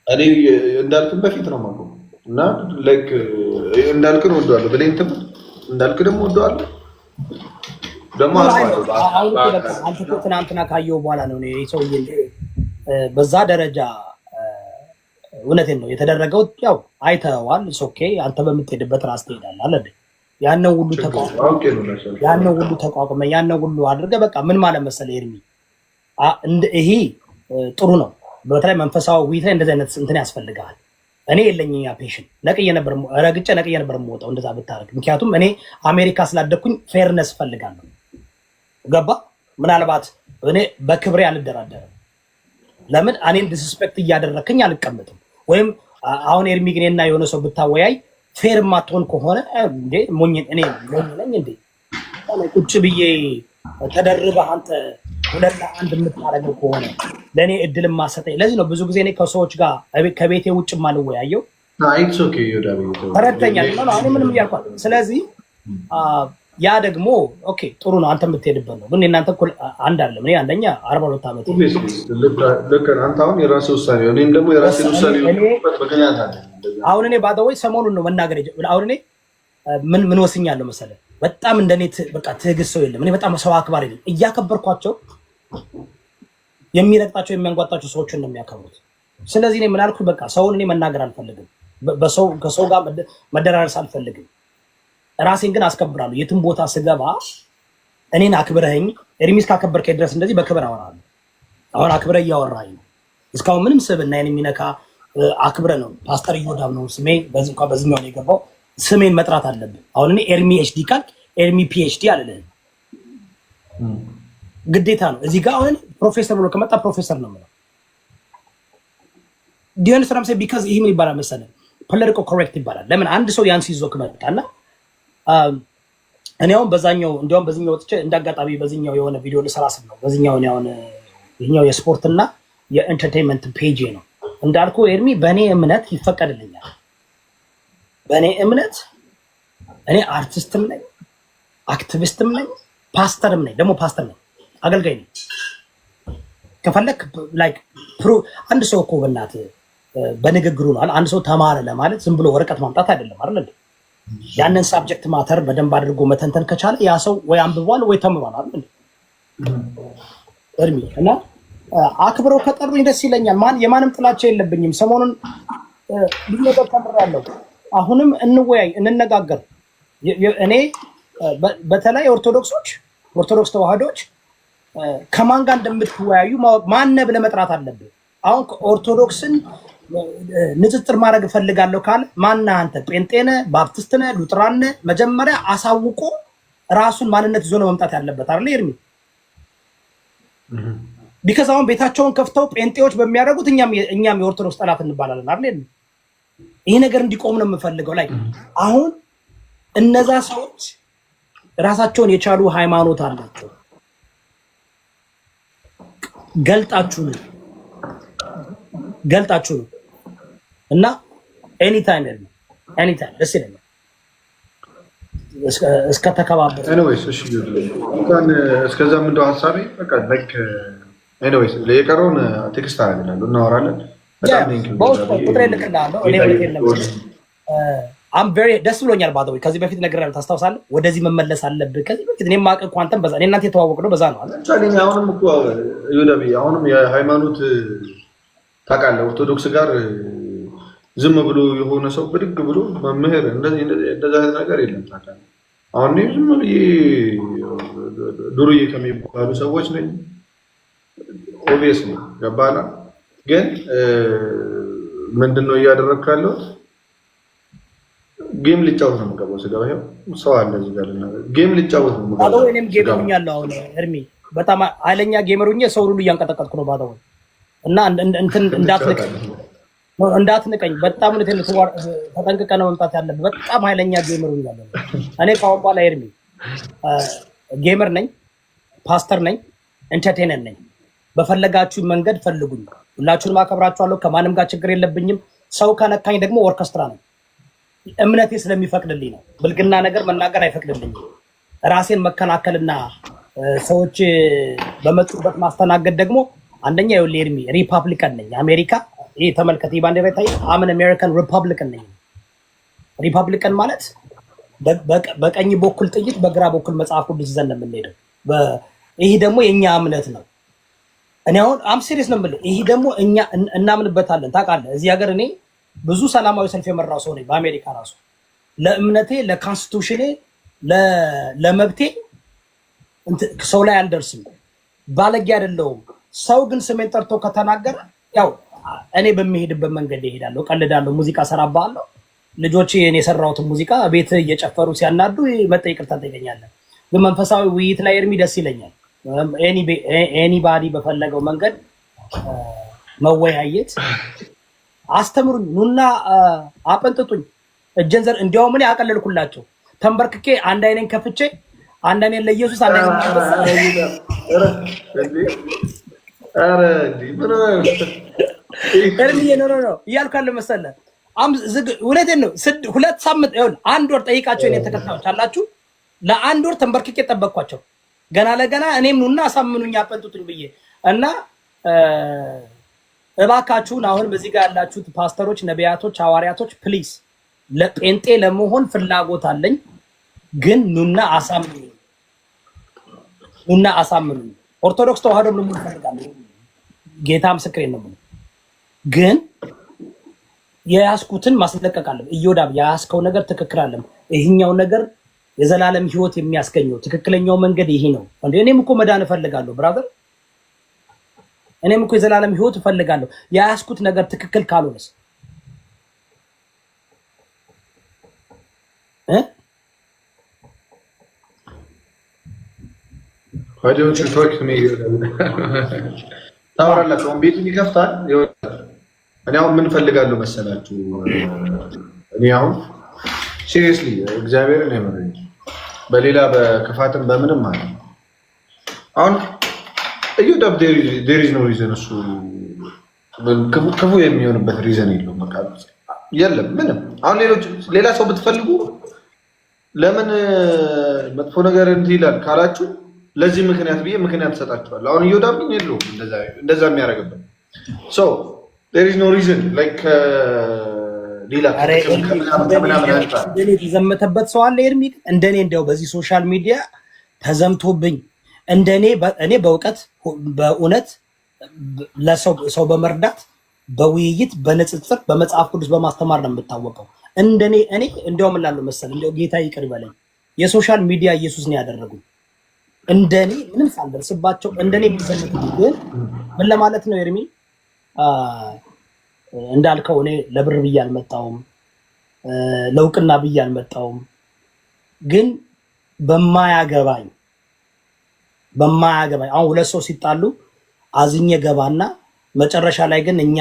እኔ እንዳልክን በፊት ነው ማለት እና ላይክ እንዳልክን ወደዋለሁ ብለኝ ትምህርት እንዳልክ ደግሞ ወደዋለሁ ደግሞ አንተ እኮ ትናንትና ካየው በኋላ ነው እኔ ሰውዬ በዛ ደረጃ እውነቴን ነው የተደረገው። ያው አይተዋል። ኦኬ አንተ በምትሄድበት ራስ ትሄዳለህ አይደል? ያንን ሁሉ ተቋቁመ ያንን ሁሉ አድርገህ በቃ ምን ማለት መሰለህ ኤርሚ ይሄ ጥሩ ነው። በተለይ መንፈሳዊ ውይይት ላይ እንደዚህ አይነት እንትን ያስፈልጋል። እኔ የለኝም ያ ፔሽን ነቅዬ ነበር የምወጣው እንደዛ ብታረግ። ምክንያቱም እኔ አሜሪካ ስላደኩኝ ፌርነስ ፈልጋለሁ። ገባ? ምናልባት እኔ በክብሬ አልደራደርም። ለምን እኔን ዲስስፔክት እያደረክኝ አልቀመጥም። ወይም አሁን ኤርሚ ግን እና የሆነ ሰው ብታወያይ ፌር ማትሆን ከሆነ እንዴ ሞኝ ነኝ እንዴ? ቁጭ ብዬ ተደርበህ አንተ 2-1 የምታደርገው ከሆነ ለእኔ እድል ማሰጠኝ። ለዚህ ነው ብዙ ጊዜ እኔ ከሰዎች ጋር ከቤቴ ውጭ ማልወያየው። ተረድተኛል ነው እኔ ምንም እያልኳት። ስለዚህ ያ ደግሞ ኦኬ ጥሩ ነው አንተ የምትሄድበት ነው። ግን እናንተ እኮ አንድ አይደለም። እኔ አንደኛ 42 ዓመት ልክ አንተ አሁን የራስህ ውሳኔ ነው። እኔም ደግሞ የራሴን ውሳኔ ምክንያት አለ። አሁን እኔ ባደወይ ሰሞኑን ነው መናገር። አሁን እኔ ምን ወስኛለሁ መሰለህ በጣም እንደኔ በቃ ትዕግስት ሰው የለም። እኔ በጣም ሰው አክባሪ ነኝ። እያከበርኳቸው የሚረግጣቸው የሚያንጓጣቸው ሰዎችን ነው የሚያከብሩት። ስለዚህ እኔ ምን አልኩ፣ በቃ ሰውን እኔ መናገር አልፈልግም። ከሰው ጋር መደራረስ አልፈልግም። ራሴን ግን አስከብራለሁ። የትም ቦታ ስገባ እኔን አክብረኸኝ ኤርሚስ ካከበርከኝ ድረስ እንደዚህ በክብር አወራለሁ። አሁን አክብረ እያወራኝ ነው። እስካሁን ምንም ስብዕናዬን የሚነካ አክብረ ነው። ፓስተር ይሁዳም ነው ስሜ። በዚህኛው ነው የገባው። ስሜን መጥራት አለብን። አሁን እኔ ኤርሚ ኤችዲ ካልክ ኤርሚ ፒኤችዲ አልልህም፣ ግዴታ ነው። እዚህ ጋር አሁን ፕሮፌሰር ብሎ ከመጣ ፕሮፌሰር ነው የምለው። ዲዮን ሰላም ሳይ ቢካዝ ይሄ ምን ይባላል መሰለህ፣ ፖለቲካል ኮሬክት ይባላል። ለምን አንድ ሰው ያን ሲይዞ ከመጣና እኔ አሁን በዛኛው እንዲያውም በዚህኛው ወጥቼ እንዳጋጣሚ በዚህኛው የሆነ ቪዲዮ ልሰራ ስል ነው። በዚህኛው እኔ አሁን ይሄኛው የስፖርትና የኢንተርቴይንመንት ፔጅ ነው እንዳልኩ። ኤርሚ በእኔ እምነት ይፈቀድልኛል። በእኔ እምነት እኔ አርቲስትም ነኝ፣ አክቲቪስትም ነኝ፣ ፓስተርም ነኝ። ደግሞ ፓስተር ነኝ፣ አገልጋይ ነኝ። ከፈለክ ላይክ አንድ ሰው እኮ በእናትህ በንግግሩ ነው። አንድ ሰው ተማረ ለማለት ዝም ብሎ ወረቀት ማምጣት አይደለም አይደል? ያንን ሳብጀክት ማተር በደንብ አድርጎ መተንተን ከቻለ ያ ሰው ወይ አንብቧል ወይ ተምሯል አይደል? እርሚ እና አክብረው ከጠሩኝ ደስ ይለኛል። የማንም ጥላቻ የለብኝም። ሰሞኑን ብዙ ነገር ተምሬያለሁ። አሁንም እንወያይ፣ እንነጋገር። እኔ በተለይ ኦርቶዶክስ ተዋህዶች ከማን ጋር እንደምትወያዩ ማነ ብለህ መጥራት አለብህ። አሁን ኦርቶዶክስን ንጽጽር ማድረግ እፈልጋለሁ ካለ ማነህ አንተ? ጴንጤነ፣ ባፕቲስትነ፣ ሉጥራነ? መጀመሪያ አሳውቆ ራሱን ማንነት ይዞ ነው መምጣት ያለበት አይደል ኤርሚ? ቢካዝ አሁን ቤታቸውን ከፍተው ጴንጤዎች በሚያደርጉት እኛም የኦርቶዶክስ ጠላት እንባላለን አይደል? ይሄ ነገር እንዲቆም ነው የምፈልገው። ላይ አሁን እነዛ ሰዎች ራሳቸውን የቻሉ ሃይማኖት አላቸው። ገልጣችሁ ነው እና ኤኒታይም ደስ ይለኛል እስከተከባበር። ኤኒዌይስ እሺ፣ እንኳን እስከዛም እንደው ሀሳቤ በቃ ላይክ ኤኒዌይስ የቀረውን ቴክስት አደርግልሃለሁ፣ እናወራለን። በጣም ቁጥሬ ልክልሃለሁ። እኔ ወደ የለም ደስ ብሎኛል። ባደው ከዚህ በፊት ነግሬሃለሁ፣ ታስታውሳለህ? ወደዚህ መመለስ አለብህ። ከዚህ በፊት እኔም ማቀ እኮ አንተም በዛ እኔ እናንተ የተዋወቅነው በዛ ነው አይደል? አሁንም እኮ ዩዳቢ አሁንም የሃይማኖት ታውቃለህ፣ ኦርቶዶክስ ጋር ዝም ብሎ የሆነ ሰው ብድግ ብሎ መምህር እንደዚህ አይነት ነገር የለም። ታውቃለህ፣ አሁን እኔ ዝም ብዬ ዱርዬ ከሚባሉ ሰዎች ነኝ። ኦብቪየስ ነው፣ ገባና ግን ምንድነው እያደረግኩ ያለሁት? ጌም ልጫወት ነው የምገባው። ስገባ ይኸው ሰው አለ እዚህ ጋር ጌም ልጫወት ነው የምገባው። እኔም ጌም ሆኛለሁ። አሁን እርሚ በጣም ኃይለኛ ጌመር ሆኜ ሰው ሁሉ እያንቀጠቀጥኩ ነው ባለው እና እንትን እንዳትንቀኝ በጣም ተጠንቅቀህ ነው መምጣት ያለብህ። በጣም ኃይለኛ ጌመር ሆኛለሁ እኔ ከአሁን በኋላ ኤርሚ። ጌመር ነኝ፣ ፓስተር ነኝ፣ ኢንተርቴነር ነኝ። በፈለጋችሁ መንገድ ፈልጉኝ። ሁላችሁንም አከብራችኋለሁ። ከማንም ጋር ችግር የለብኝም። ሰው ከነካኝ ደግሞ ኦርኬስትራ ነኝ። እምነቴ ስለሚፈቅድልኝ ነው። ብልግና ነገር መናገር አይፈቅድልኝም። ራሴን መከላከልና ሰዎች በመጡበት ማስተናገድ ደግሞ አንደኛ ይኸውልህ ኤርሚ ሪፐብሊካን ነኝ። አሜሪካ ይሄ ተመልከት፣ ባንዲራ ይታይ። አምን አሜሪካን ሪፐብሊካን ነኝ። ሪፐብሊካን ማለት በቀኝ በኩል ጥይት በግራ በኩል መጽሐፍ ቅዱስ ይዘን ነው የምንሄደው። ይሄ ደግሞ የኛ እምነት ነው። እኔ አሁን አም ሲሪየስ ነው የምልህ። ይሄ ደግሞ እኛ እናምንበታለን። ታውቃለህ እዚህ ሀገር እኔ ብዙ ሰላማዊ ሰልፍ የመራው ሰው ነኝ። በአሜሪካ ራሱ ለእምነቴ፣ ለኮንስቲቱሽኔ፣ ለመብቴ ሰው ላይ አልደርስም። ባለጌ አይደለሁም። ሰው ግን ስሜን ጠርቶ ከተናገረ ያው እኔ በሚሄድበት መንገድ እሄዳለሁ፣ ቀልዳለሁ፣ ሙዚቃ ሰራባለሁ። ልጆቼ እኔ የሰራሁትን ሙዚቃ ቤት እየጨፈሩ ሲያናዱ መጠየቅ ይቅርታ ጠይቀኛለህ። ግን መንፈሳዊ ውይይት ላይ ኤርሚ ደስ ይለኛል። ኤኒባዲ በፈለገው መንገድ መወያየት። አስተምሩኝ፣ ኑና አጠንጥጡኝ። እጀን ዘር እንዲያውም እኔ አቀለልኩላቸው። ተንበርክኬ አንድ አይኔን ከፍቼ አንድ አይኔን ለኢየሱስ አንድ አይኔን ነው እያልኩ ያለ መሰለህ። እውነቴን ነው። 2 ሳምንት አንድ ወር ጠይቃቸው የኔ ተከታዮች አላችሁ። ለአንድ ወር ተንበርክኬ ጠበቅኳቸው። ገና ለገና እኔም ኑና አሳምኑኝ አጠንጥጡኝ ብዬ እና እባካችሁን አሁን በዚህ ጋር ያላችሁት ፓስተሮች፣ ነቢያቶች፣ ሐዋርያቶች ፕሊዝ ለጴንጤ ለመሆን ፍላጎት አለኝ። ግን ኑና አሳምኑ። ኦርቶዶክስ ተዋህዶ ምን እንፈልጋለን? ጌታ ምስክሬን ነው። ግን የያዝኩትን ማስለቀቅ አለም። ኢዮዳብ የያዝከው ነገር ትክክል አለም። ይሄኛው ነገር የዘላለም ህይወት የሚያስገኘው ትክክለኛው መንገድ ይሄ ነው። እኔም እኮ መዳን እፈልጋለሁ ብራዘር፣ እኔም እኮ የዘላለም ህይወት እፈልጋለሁ። የያዝኩት ነገር ትክክል ካልሆነስ ታወራላችሁ። ቤቱን ይከፍታል። እኔ አሁን ምን ፈልጋለሁ መሰላችሁ? እኔ አሁን ሲሪየስሊ እግዚአብሔርን የምረኝ በሌላ በክፋትም በምንም አለ። አሁን እዮዳብ ዴር ኢዝ ኖ ሪዘን፣ እሱ ክፉ የሚሆንበት ሪዘን የለውም። በቃ የለም ምንም። አሁን ሌላ ሰው ብትፈልጉ ለምን መጥፎ ነገር እንትን ይላል ካላችሁ ለዚህ ምክንያት ብዬ ምክንያት ትሰጣችኋለሁ። አሁን እዮዳብ ግን የለውም እንደዛ የሚያደርግበት ሰው ዴር ኢዝ ኖ ሪዘን ላይክ ሌላ የተዘመተበት ሰው አለ። ኤርሚ እንደኔ እንደው በዚህ ሶሻል ሚዲያ ተዘምቶብኝ እኔ በእውቀት በእውነት ለሰው በመርዳት በውይይት በንጽጽር በመጽሐፍ ቅዱስ በማስተማር ነው የምታወቀው። እኔ እንደውም እላለሁ መሰል እንደው ጌታ ይቅር ይበለኝ የሶሻል ሚዲያ ኢየሱስ ነው ያደረጉኝ። እንደኔ ምንም ሳልደርስባቸው እንደኔ ቢዘመት ግን ምን ለማለት ነው ኤርሚ እንዳልከው እኔ ለብር ብዬ አልመጣሁም፣ ለውቅና ብዬ አልመጣሁም። ግን በማያገባኝ አሁን ሁለት ሰው ሲጣሉ አዝኜ ገባና መጨረሻ ላይ ግን እኛ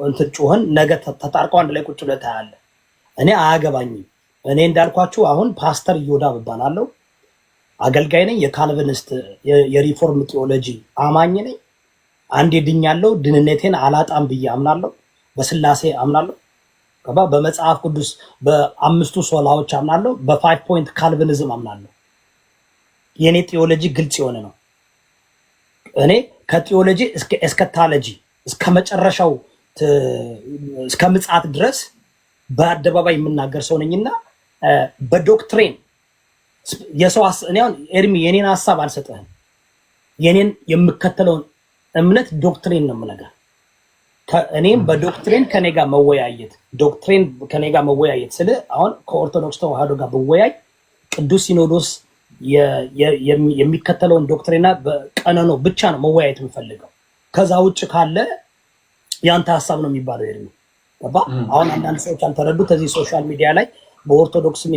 እንትን ጮህን ነገ ተጣርቀው አንድ ላይ ቁጭ ብለህ ታያለህ። እኔ አያገባኝም። እኔ እንዳልኳችሁ አሁን ፓስተር እዮዳብ እባላለሁ። አገልጋይ ነኝ። የካልቪኒስት የሪፎርም ቴዎሎጂ አማኝ ነኝ። አንዴ ድኛለሁ። ድህነቴን አላጣም ብዬ አምናለሁ። በስላሴ አምናለሁ። በመጽሐፍ ቅዱስ በአምስቱ ሶላዎች አምናለሁ። በ5 ፖይንት ካልቪኒዝም አምናለሁ። የኔ ቴዎሎጂ ግልጽ የሆነ ነው። እኔ ከቴዎሎጂ እስከ ኤስከታሎጂ እስከ መጨረሻው እስከ ምጽአት ድረስ በአደባባይ የምናገር ሰው ነኝና በዶክትሪን የሰው እኔ አሁን ኤርሚ የኔን ሐሳብ አልሰጠህም። የኔን የምከተለውን እምነት ዶክትሪን ነው የምነግርህ። እኔም በዶክትሪን ከኔ ጋር መወያየት ስለ አሁን ከኦርቶዶክስ ተዋህዶ ጋር ብወያይ ቅዱስ ሲኖዶስ የሚከተለውን ዶክትሪና በቀኖና ብቻ ነው መወያየት የምፈልገው። ከዛ ውጭ ካለ ያንተ ሐሳብ ነው የሚባለው ኤርሚ። አሁን አንዳንድ ሰዎች አልተረዱት። እዚህ ሶሻል ሚዲያ ላይ በኦርቶዶክስም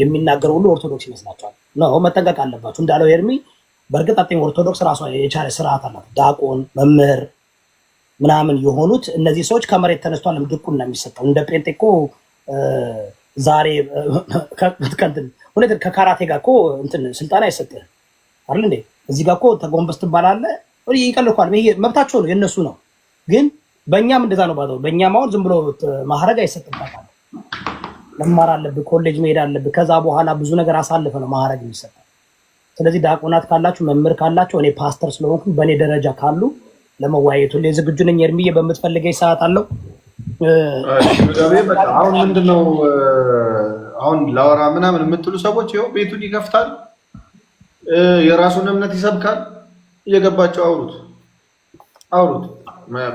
የሚናገሩ ሁሉ ኦርቶዶክስ ይመስላቸዋል። ነው መጠንቀቅ አለባችሁ። እንዳለው ኤርሚ በእርግጥ ኦርቶዶክስ ራሷ የቻለ ስርዓት አላት። ዲያቆን መምህር ምናምን የሆኑት እነዚህ ሰዎች ከመሬት ተነስቷል ድቁና የሚሰጠው እንደ ጴንጤ እኮ ዛሬ ሁለት ከካራቴ ጋር እኮ እንትን ስልጣን አይሰጥህም አይደል እንዴ? እዚህ ጋር እኮ ተጎንበስ ትባላለህ። ይቀልኳል። ይሄ መብታቸው ነው፣ የነሱ ነው። ግን በእኛም እንደዛ ነው ባለው። በእኛም አሁን ዝም ብሎ ማህረግ አይሰጥባታል። መማር አለብህ፣ ኮሌጅ መሄድ አለብህ። ከዛ በኋላ ብዙ ነገር አሳልፈ ነው ማህረግ የሚሰጠው። ስለዚህ ዲያቆናት ካላችሁ መምህር ካላችሁ እኔ ፓስተር ስለሆንኩ በእኔ ደረጃ ካሉ ለመወያየቱ ላይ ዝግጁ ነኝ። ኤርሚዬ በምትፈልገኝ ሰዓት አለው። አሁን ምንድነው አሁን ላወራ ምናምን የምትሉ ሰዎች ይኸው ቤቱን ይከፍታል፣ የራሱን እምነት ይሰብካል። እየገባቸው አውሩት።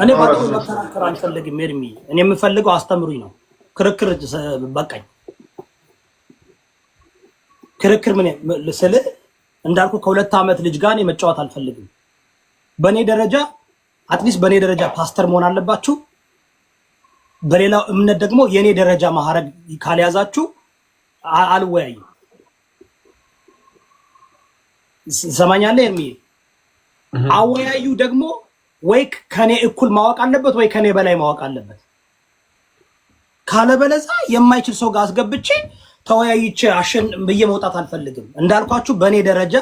እኔ ባዶ መከራከር አልፈልግም ኤርሚ። እኔ የምፈልገው አስተምሩኝ ነው። ክርክር በቃኝ። ክርክር ምን ስለ እንዳልኩ ከ2 ዓመት ልጅ ጋር እኔ መጫወት አልፈልግም። በእኔ ደረጃ አትሊስት በእኔ ደረጃ ፓስተር መሆን አለባችሁ። በሌላው እምነት ደግሞ የኔ ደረጃ ማህረግ ካልያዛችሁ አልወያይም። ሰማኛለህ ኤርሚ? አወያዩ ደግሞ ወይ ከኔ እኩል ማወቅ አለበት ወይ ከኔ በላይ ማወቅ አለበት። ካለበለዛ የማይችል ሰው ጋር አስገብቼ ተወያይቼ ብዬ መውጣት አልፈልግም። እንዳልኳችሁ በእኔ ደረጃ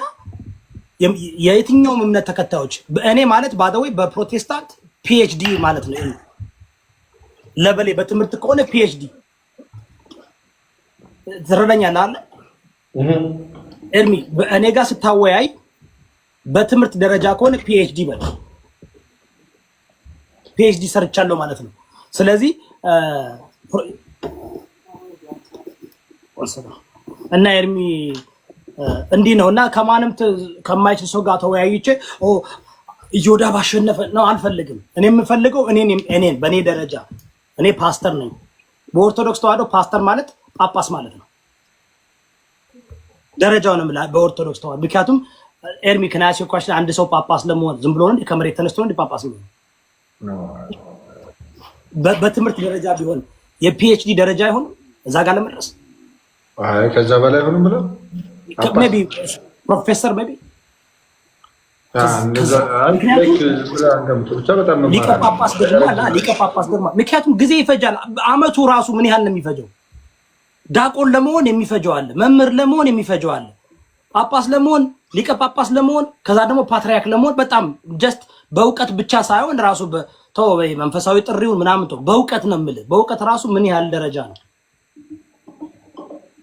የየትኛውም እምነት ተከታዮች እኔ ማለት ባደወይ በፕሮቴስታንት ፒኤችዲ ማለት ነው። ለበሌ በትምህርት ከሆነ ፒኤችዲ ትረዳኛለህ አለ ኤርሚ። እኔ ጋር ስታወያይ በትምህርት ደረጃ ከሆነ ፒኤችዲ በል ፒኤችዲ ሰርቻለሁ ማለት ነው። ስለዚህ እና ኤርሚ እንዲህ ነው እና ከማንም ከማይችል ሰው ጋር ተወያይቼ ኢዮዳብ አሸነፈ ነው አልፈልግም። እኔ የምፈልገው እኔን በእኔ ደረጃ እኔ ፓስተር ነኝ። በኦርቶዶክስ ተዋህዶ ፓስተር ማለት ጳጳስ ማለት ነው። ደረጃውንም በኦርቶዶክስ ተዋህዶ ምክንያቱም ኤርሚ ከናሲ ኳሽ አንድ ሰው ጳጳስ ለመሆን ዝም ብሎ ነው ከመሬት ተነስቶ ነው ጳጳስ ነው። በትምህርት ደረጃ ቢሆን የፒኤችዲ ደረጃ ይሁን እዛ ጋር ለመድረስ ከዛ በላይ ሆኖ ብለው ሜቢ ፕሮፌሰር ሜቢ ሊቀ ጳጳስ ደግሞ ምክንያቱም ጊዜ ይፈጃል። አመቱ ራሱ ምን ያህል ነው የሚፈጀው? ዳቆን ለመሆን የሚፈጀው አለ፣ መምህር ለመሆን የሚፈጀው አለ፣ ጳጳስ ለመሆን ሊቀ ጳጳስ ለመሆን ከዛ ደግሞ ፓትሪያርክ ለመሆን በጣም ጀስት በእውቀት ብቻ ሳይሆን ራሱ መንፈሳዊ ጥሪውን ምናምን በእውቀት ነው የምልህ። በእውቀት ራሱ ምን ያህል ደረጃ ነው?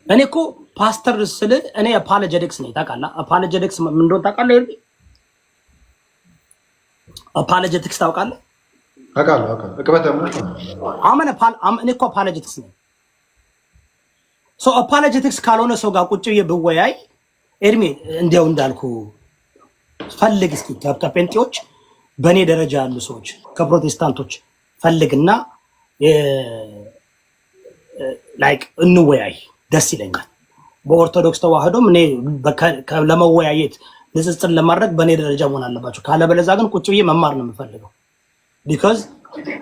እኔ እኮ ፓስተር ስል እኔ አፖሎጀቲክስ ነኝ ታውቃለህ። አፖሎጀቲክስ ምን እንደሆነ ታውቃለህ? አፖሎጀቲክስ ታውቃለህ? እኔ እኮ አፖሎጀቲክስ ነኝ። አፖሎጀቲክስ ካልሆነ ሰው ጋር ቁጭ ብዬ ብወያይ ኤርሜ እንዲያው እንዳልኩ ፈልግ እስኪ ከጴንጤዎች በእኔ ደረጃ ያሉ ሰዎች ከፕሮቴስታንቶች ፈልግና ላይክ እንወያይ፣ ደስ ይለኛል። በኦርቶዶክስ ተዋህዶም እኔ ለመወያየት ንጽጽር ለማድረግ በእኔ ደረጃ መሆን አለባቸው። ካለበለዚያ ግን ቁጭ ብዬ መማር ነው የምፈልገው። ቢኮዝ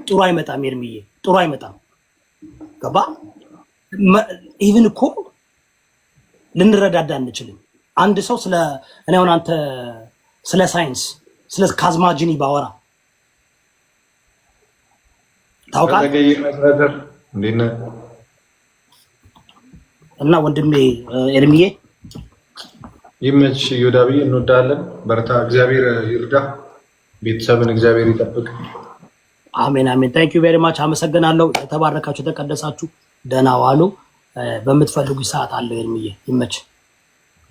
ጥሩ አይመጣም ኤርሚዬ፣ ጥሩ አይመጣም። ገባ? ኢቭን እኮ ልንረዳዳ አንችልም። አንድ ሰው እኔ አሁን አንተ ስለ ሳይንስ ስለ ካዝማጅኒ ባወራ ታውቃለህ? እና ወንድሜ ኤርሚዬ ይመች። ዮዳብዬ እንወዳለን። በርታ፣ እግዚአብሔር ይርዳ፣ ቤተሰብን እግዚአብሔር ይጠብቅ። አሜን አሜን። ታንክ ዩ ቬሪ ማች አመሰግናለሁ። የተባረካችሁ የተቀደሳችሁ፣ ደህና ዋሉ። በምትፈልጉ ሰዓት አለ። ኤርሚዬ ይመች።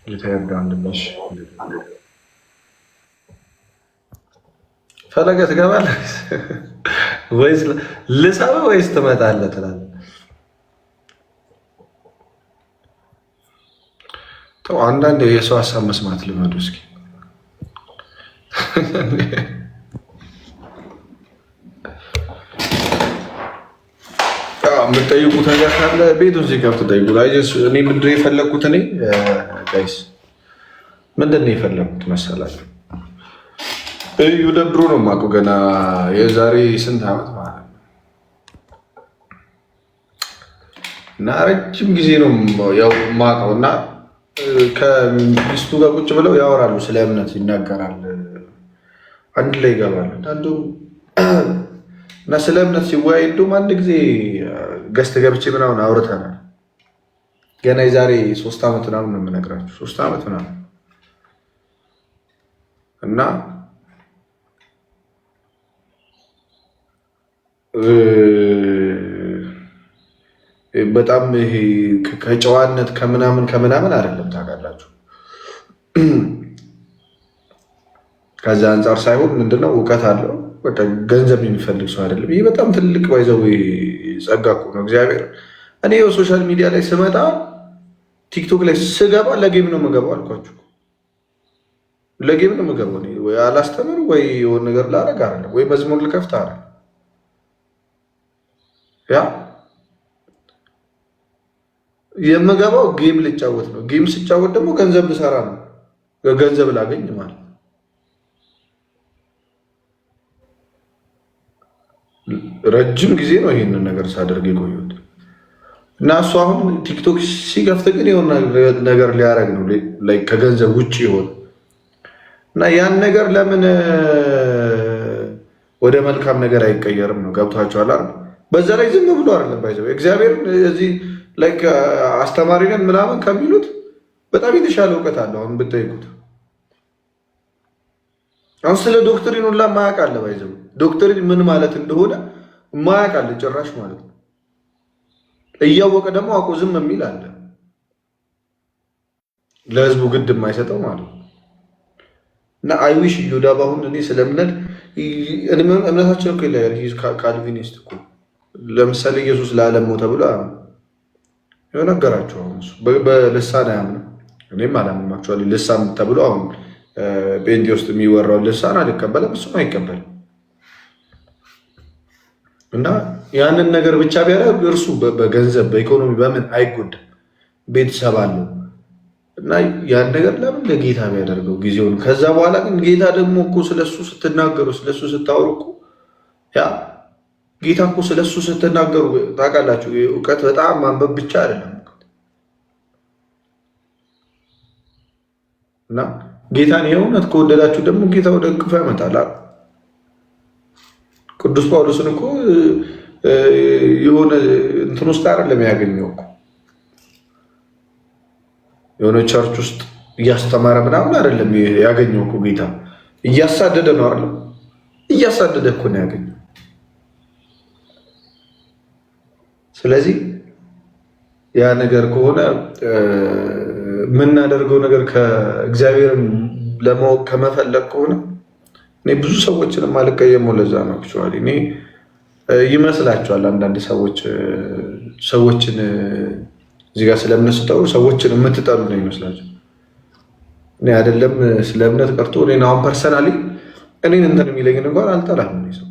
የተያጋንድነሽ ፈለገ ትገባለህ ወይስ ልሳበ ወይስ ትመጣለህ ትላለህ? አንዳንድ የሰው ሀሳብ መስማት ልመዱ እስኪ። የምትጠይቁት ነገር ካለ ቤቱን ሲከፍት ጠይቁ። እኔ ምንድን ነው የፈለግኩት? ጋይስ ምንድን ነው የፈለግኩት መሰላችሁ? እዩ ደብሮ ነው የማውቀው ገና የዛሬ ስንት ዓመት ማለት ነው እና ረጅም ጊዜ ነው ያው የማውቀው እና ከሚስቱ ጋር ቁጭ ብለው ያወራሉ፣ ስለ እምነት ይናገራል፣ አንድ ላይ ይገባሉ እና ስለ እምነት ሲወያይ እንደውም አንድ ጊዜ ገስት ገብቼ ምናምን አውርተናል። ገና የዛሬ 3 ዓመት ምናምን ነው የምነግራችሁ፣ 3 ዓመት ምናምን እና በጣም ይሄ ከጨዋነት ከምናምን አይደለም ታውቃላችሁ። ከዛ አንጻር ሳይሆን ምንድነው እውቀት አለው፣ በቃ ገንዘብ የሚፈልግ ሰው አይደለም። ይህ በጣም ትልቅ ባይዘው ጸጋ እኮ ነው እግዚአብሔር። እኔ ሶሻል ሚዲያ ላይ ስመጣ ቲክቶክ ላይ ስገባ ለጌም ነው የምገባው አልኳችሁ። ለጌም ነው የምገባው። ወይ አላስተምር ወይ የሆነ ነገር ላደርግ አይደለም፣ ወይ መዝሙር ልከፍት አይደለም። ያ የምገባው ጌም ልጫወት ነው። ጌም ስጫወት ደግሞ ገንዘብ ልሰራ ነው፣ ገንዘብ ላገኝ ማለት ነው። ረጅም ጊዜ ነው ይሄንን ነገር ሳደርግ የቆየሁት እና እሱ አሁን ቲክቶክ ሲከፍት ግን የሆነ ነገር ሊያደርግ ነው ከገንዘብ ውጭ ይሆን እና ያን ነገር ለምን ወደ መልካም ነገር አይቀየርም ነው። ገብቷችኋል አይደል? በዛ ላይ ዝም ብሎ አይደለም ባይዘው እግዚአብሔር እዚህ አስተማሪ ነን ምናምን ከሚሉት በጣም የተሻለ እውቀት አለው። አሁን ብትጠይቁት አሁን ስለ ዶክትሪን ሁላ ማያውቅ አለ። ባይዘው ዶክትሪን ምን ማለት እንደሆነ ማያውቅ አለ ጭራሽ ማለት ነው። እያወቀ ደግሞ አውቆ ዝም የሚል አለ፣ ለህዝቡ ግድ የማይሰጠው ማለት ነው። እና አይዊሽ ዮዳብ አሁን እኔ ስለ እምነታችን እኮ ይለያል። ካልቪኒስት እኮ ለምሳሌ ኢየሱስ ለዓለም ሞተ ብሎ የነገራቸው በልሳን አያምንም። እኔም አላምንም። አክቹዋሊ ልሳን ተብሎ አሁን ጴንጤ ውስጥ የሚወራው ልሳን አልቀበለም፣ እሱም አይቀበልም። እና ያንን ነገር ብቻ ቢያደርግ እርሱ በገንዘብ በኢኮኖሚ በምን አይጎዳም፣ ቤተሰብ አለው። እና ያን ነገር ለምን ለጌታ ቢያደርገው ጊዜውን። ከዛ በኋላ ግን ጌታ ደግሞ እኮ ስለሱ ስትናገሩ ስለሱ ስታወሩ እኮ ያ ጌታ እኮ ስለሱ ስትናገሩ ታውቃላችሁ፣ እውቀት በጣም ማንበብ ብቻ አይደለም። እና ጌታን የእውነት ከወደዳችሁ ደግሞ ጌታ ወደ እቅፉ ያመጣል። ቅዱስ ጳውሎስን እኮ የሆነ እንትን ውስጥ አይደለም ያገኘው እኮ የሆነ ቸርች ውስጥ እያስተማረ ምናምን አይደለም ያገኘው እኮ ጌታ እያሳደደ ነው አይደለም፣ እያሳደደ እኮ ነው ያገኘው። ስለዚህ ያ ነገር ከሆነ የምናደርገው ነገር ከእግዚአብሔርን ለማወቅ ከመፈለግ ከሆነ እኔ ብዙ ሰዎችንም አልቀየመው። ለዛ ነው አክቹዋሊ እኔ ይመስላችኋል አንዳንድ ሰዎችን እዚህ ጋር ስለ እምነት ስጠሩ ሰዎችን የምትጠሉ ነው ይመስላቸው። እኔ አይደለም ስለ እምነት ቀርቶ እኔን አሁን ፐርሰናሊ እኔን እንትን የሚለኝን እንኳን አልጠላም። ሰው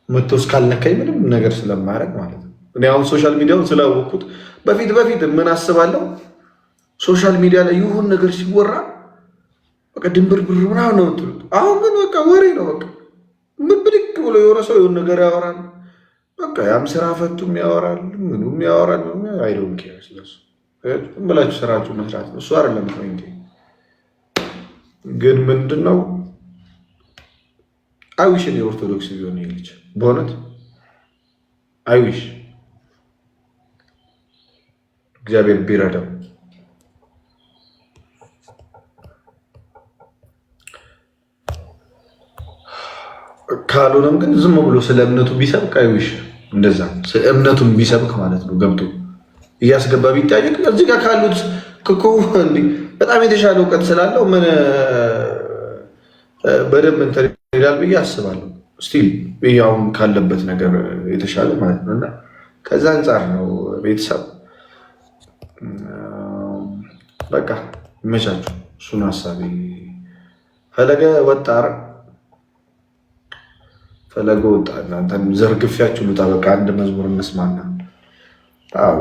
መቶ እስካልነካኝ ምንም ነገር ስለማያደርግ ማለት ነው። እኔ አሁን ሶሻል ሚዲያውን ስላወቅኩት በፊት ምን አስባለሁ፣ ሶሻል ሚዲያ ላይ ይሁን ነገር ሲወራ በቃ ድንብርብር ምናምን ነው የምትሉት። አሁን ግን በቃ ወሬ ነው። በቃ ምን ብድግ ብሎ የሆነ ሰው የሆነ ነገር ያወራል። በቃ ያም ስራ ፈቱም ያወራል፣ ምኑም ያወራል። አይዶን ኬር ስለሱ ብላችሁ ስራችሁ መስራት ነው። እሱ አይደለም ፖይንቴ። ግን ምንድነው አይዊሽ የኦርቶዶክስ ቢሆን ይልች በእውነት አይዊሽ እግዚአብሔር ቢረዳው። ካልሆነም ግን ዝም ብሎ ስለ እምነቱ ቢሰብክ አይዊሽ እንደዛ እምነቱን ቢሰብክ ማለት ነው። ገብቶ እያስገባ ቢጠያየቅ እዚህ ጋር ካሉት ክኮ በጣም የተሻለ እውቀት ስላለው ምን በደንብ እንትን ይላል ብዬ አስባለሁ። ስቲል ያውም ካለበት ነገር የተሻለ ማለት ነው። እና ከዛ አንጻር ነው ቤተሰብ በቃ ይመቻችሁ። እሱን ሀሳቢ ፈለገ ወጣር ፈለገ ወጣ። እናንተም ዘርግፊያችሁ ልውጣ። በቃ አንድ መዝሙር እንስማና አዎ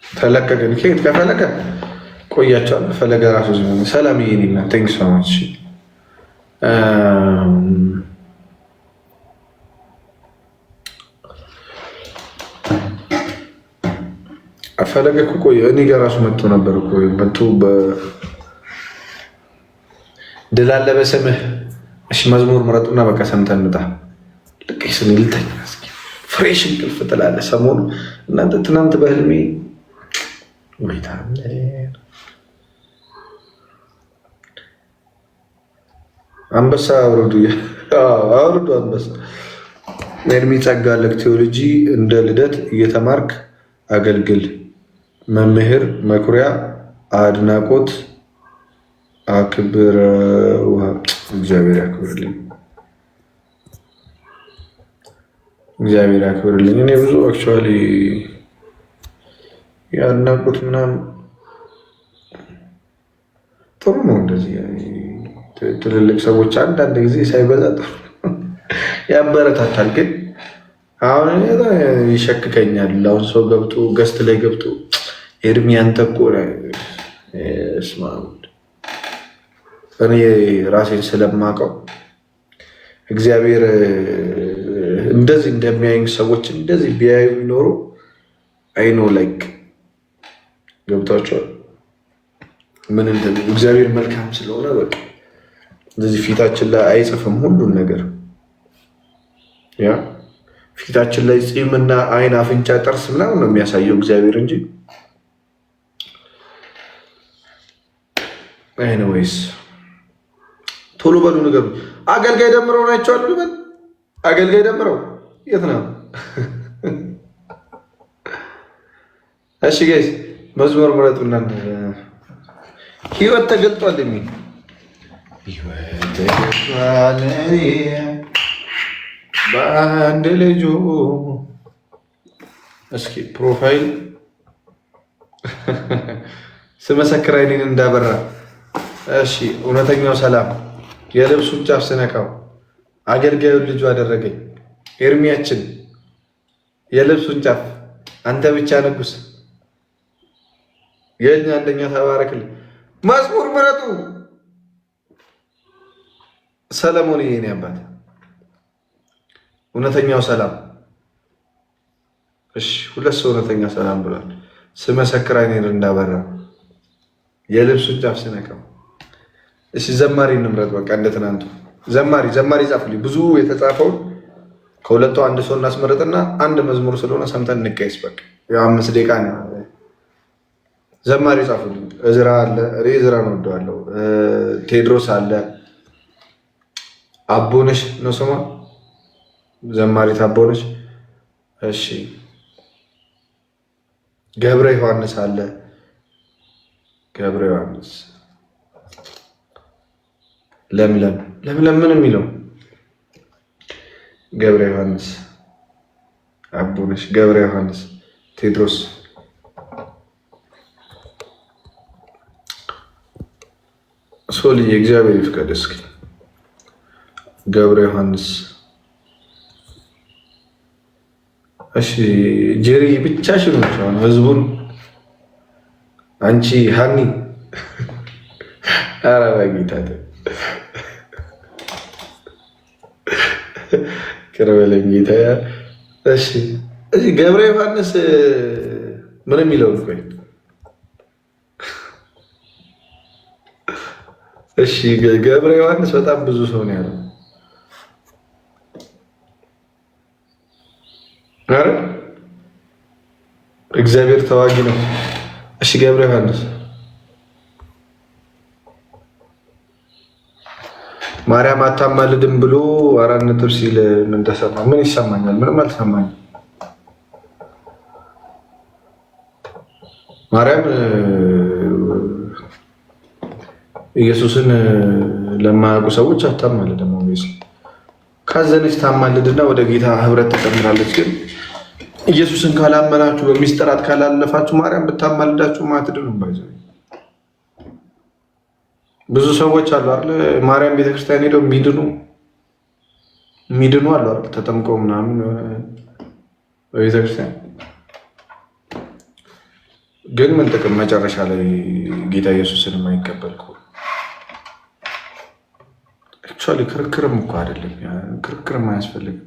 ተለቀቀ። ከየት ከፈለገ ቆያቸዋል። ፈለገ ራሱ ሰላም ይሄንና ቴንክስ ሶ ማች ፈለገ እኮ ቆየ። እኔ ጋር ራሱ መጥቶ ነበር እኮ መጥቶ ድል አለ በስምህ። እሺ መዝሙር ምረጡና በቃ ሰምተን እንውጣ። ልክ ስኒ ልተኛ እስኪ ፍሬሽ እንቅልፍ ትላለህ። ሰሞኑ እናንተ ትናንት በህልሜ ወይታ አንበሳ አውርዱ አንበሳ። ኤርሚ ጸጋለክ ቴዎሎጂ እንደ ልደት እየተማርክ አገልግል። መምህር መኩሪያ አድናቆት አክብር። እግዚአብሔር ያክብርልኝ፣ እግዚአብሔር ያክብርልኝ። እኔ ብዙ አክቹዋሊ የአድናቆት ምናምን ጥሩ ነው። እንደዚህ ትልልቅ ሰዎች አንዳንድ ጊዜ ሳይበዛ ጥሩ ያበረታታል። ግን አሁን ይሸክከኛል። አሁን ሰው ገብቶ ገስት ላይ ገብቶ ኤርሚ አንተ እኮ ስማ፣ እኔ ራሴን ስለማውቀው እግዚአብሔር እንደዚህ እንደሚያዩኝ ሰዎች እንደዚህ ቢያዩ ኖሮ አይኖ ላይክ ገብቷቸዋል። ምን እግዚአብሔር መልካም ስለሆነ በቃ እንደዚህ ፊታችን ላይ አይጽፍም ሁሉን ነገር። ያ ፊታችን ላይ ፂምና አይን፣ አፍንጫ፣ ጥርስ ምናምን ነው የሚያሳየው እግዚአብሔር እንጂ። ኤኒዌይስ ቶሎ በሉ ንገሩ። አገልጋይ ደምረው ናቸው አሉ ልበል። አገልጋይ ደምረው የት ነው? እሺ ጋይስ መዝሙር ምረጡ እናንተ። ህይወት ተገልጧል የሚል ህይወት ተገልጧል በአንድ ልጁ። እስኪ ፕሮፋይል ስመሰክር አይኔን እንዳበራ። እሺ እውነተኛው ሰላም የልብሱን ጫፍ ስነካው አገልጋዩን ልጁ አደረገኝ። ኤርሚያችን የልብሱን ጫፍ አንተ ብቻ ንጉስ የኛ አንደኛ ተባረክልኝ። መዝሙር ምረጡ። ሰለሞን የኔ አባት እውነተኛው ሰላም። እሺ ሁለት ሰው እውነተኛ ሰላም ብሏል። ስመሰክር አይኔን እንዳበራ የልብሱን ጫፍ ስነካው። እሺ ዘማሪ እንምረጥ። በቃ እንደ ትናንቱ ዘማሪ ጻፉልኝ። ብዙ የተጻፈውን ከሁለቱ አንድ ሰው እናስመረጥና አንድ መዝሙር ስለሆነ ሰምተን እንቀይስ። በቃ ያው 5 ደቂቃ ነው። ዘማሪ ጻፉልኝ። እዝራ አለ። እኔ እዝራን እወደዋለሁ። ቴድሮስ አለ። አቦነሽ ነው ስሟ ዘማሪት አቦነሽ። እሺ ገብረ ዮሐንስ አለ። ገብረ ዮሐንስ ለምለም ምን የሚለው ገብረ ዮሐንስ አቦነሽ ገብረ ዮሐንስ ቴድሮስ ሶልዬ እግዚአብሔር ይፍቀድ። እስኪ ገብረ ዮሐንስ እሺ ጄሪ ብቻሽን ነው ህዝቡን አንቺ ሃኒ ኧረ በጌታ ቅርበለኝ ጌታ። እሺ እዚህ ገብረ ዮሐንስ ምን የሚለው ነው? እሺ ገብረ ዮሐንስ በጣም ብዙ ሰው ነው ያለው። አረ እግዚአብሔር ተዋጊ ነው። እሺ ገብረ ዮሐንስ ማርያም አታማልድም ብሎ 4 ነጥብ ሲል ምን ተሰማ? ምን ይሰማኛል? ምንም አልተሰማኝም። ማርያም ኢየሱስን ለማያውቁ ሰዎች አታማልድም። ካዘነች ታማልድና ወደ ጌታ ህብረት ተጨምራለች። ግን ኢየሱስን ካላመናችሁ በሚስጥራት ካላለፋችሁ ማርያም ብታማልዳችሁ ማትድኑ ባይዘ ብዙ ሰዎች አሉ አይደል? ማርያም ቤተክርስቲያን ሄደው የሚድኑ አሉ አይደል? ተጠምቀው ምናምን በቤተክርስቲያን ግን ምን ጥቅም መጨረሻ ላይ ጌታ ኢየሱስን የማይቀበል እኮ አክቹዋሊ ክርክርም እኮ አይደለም። ክርክርም አያስፈልግም።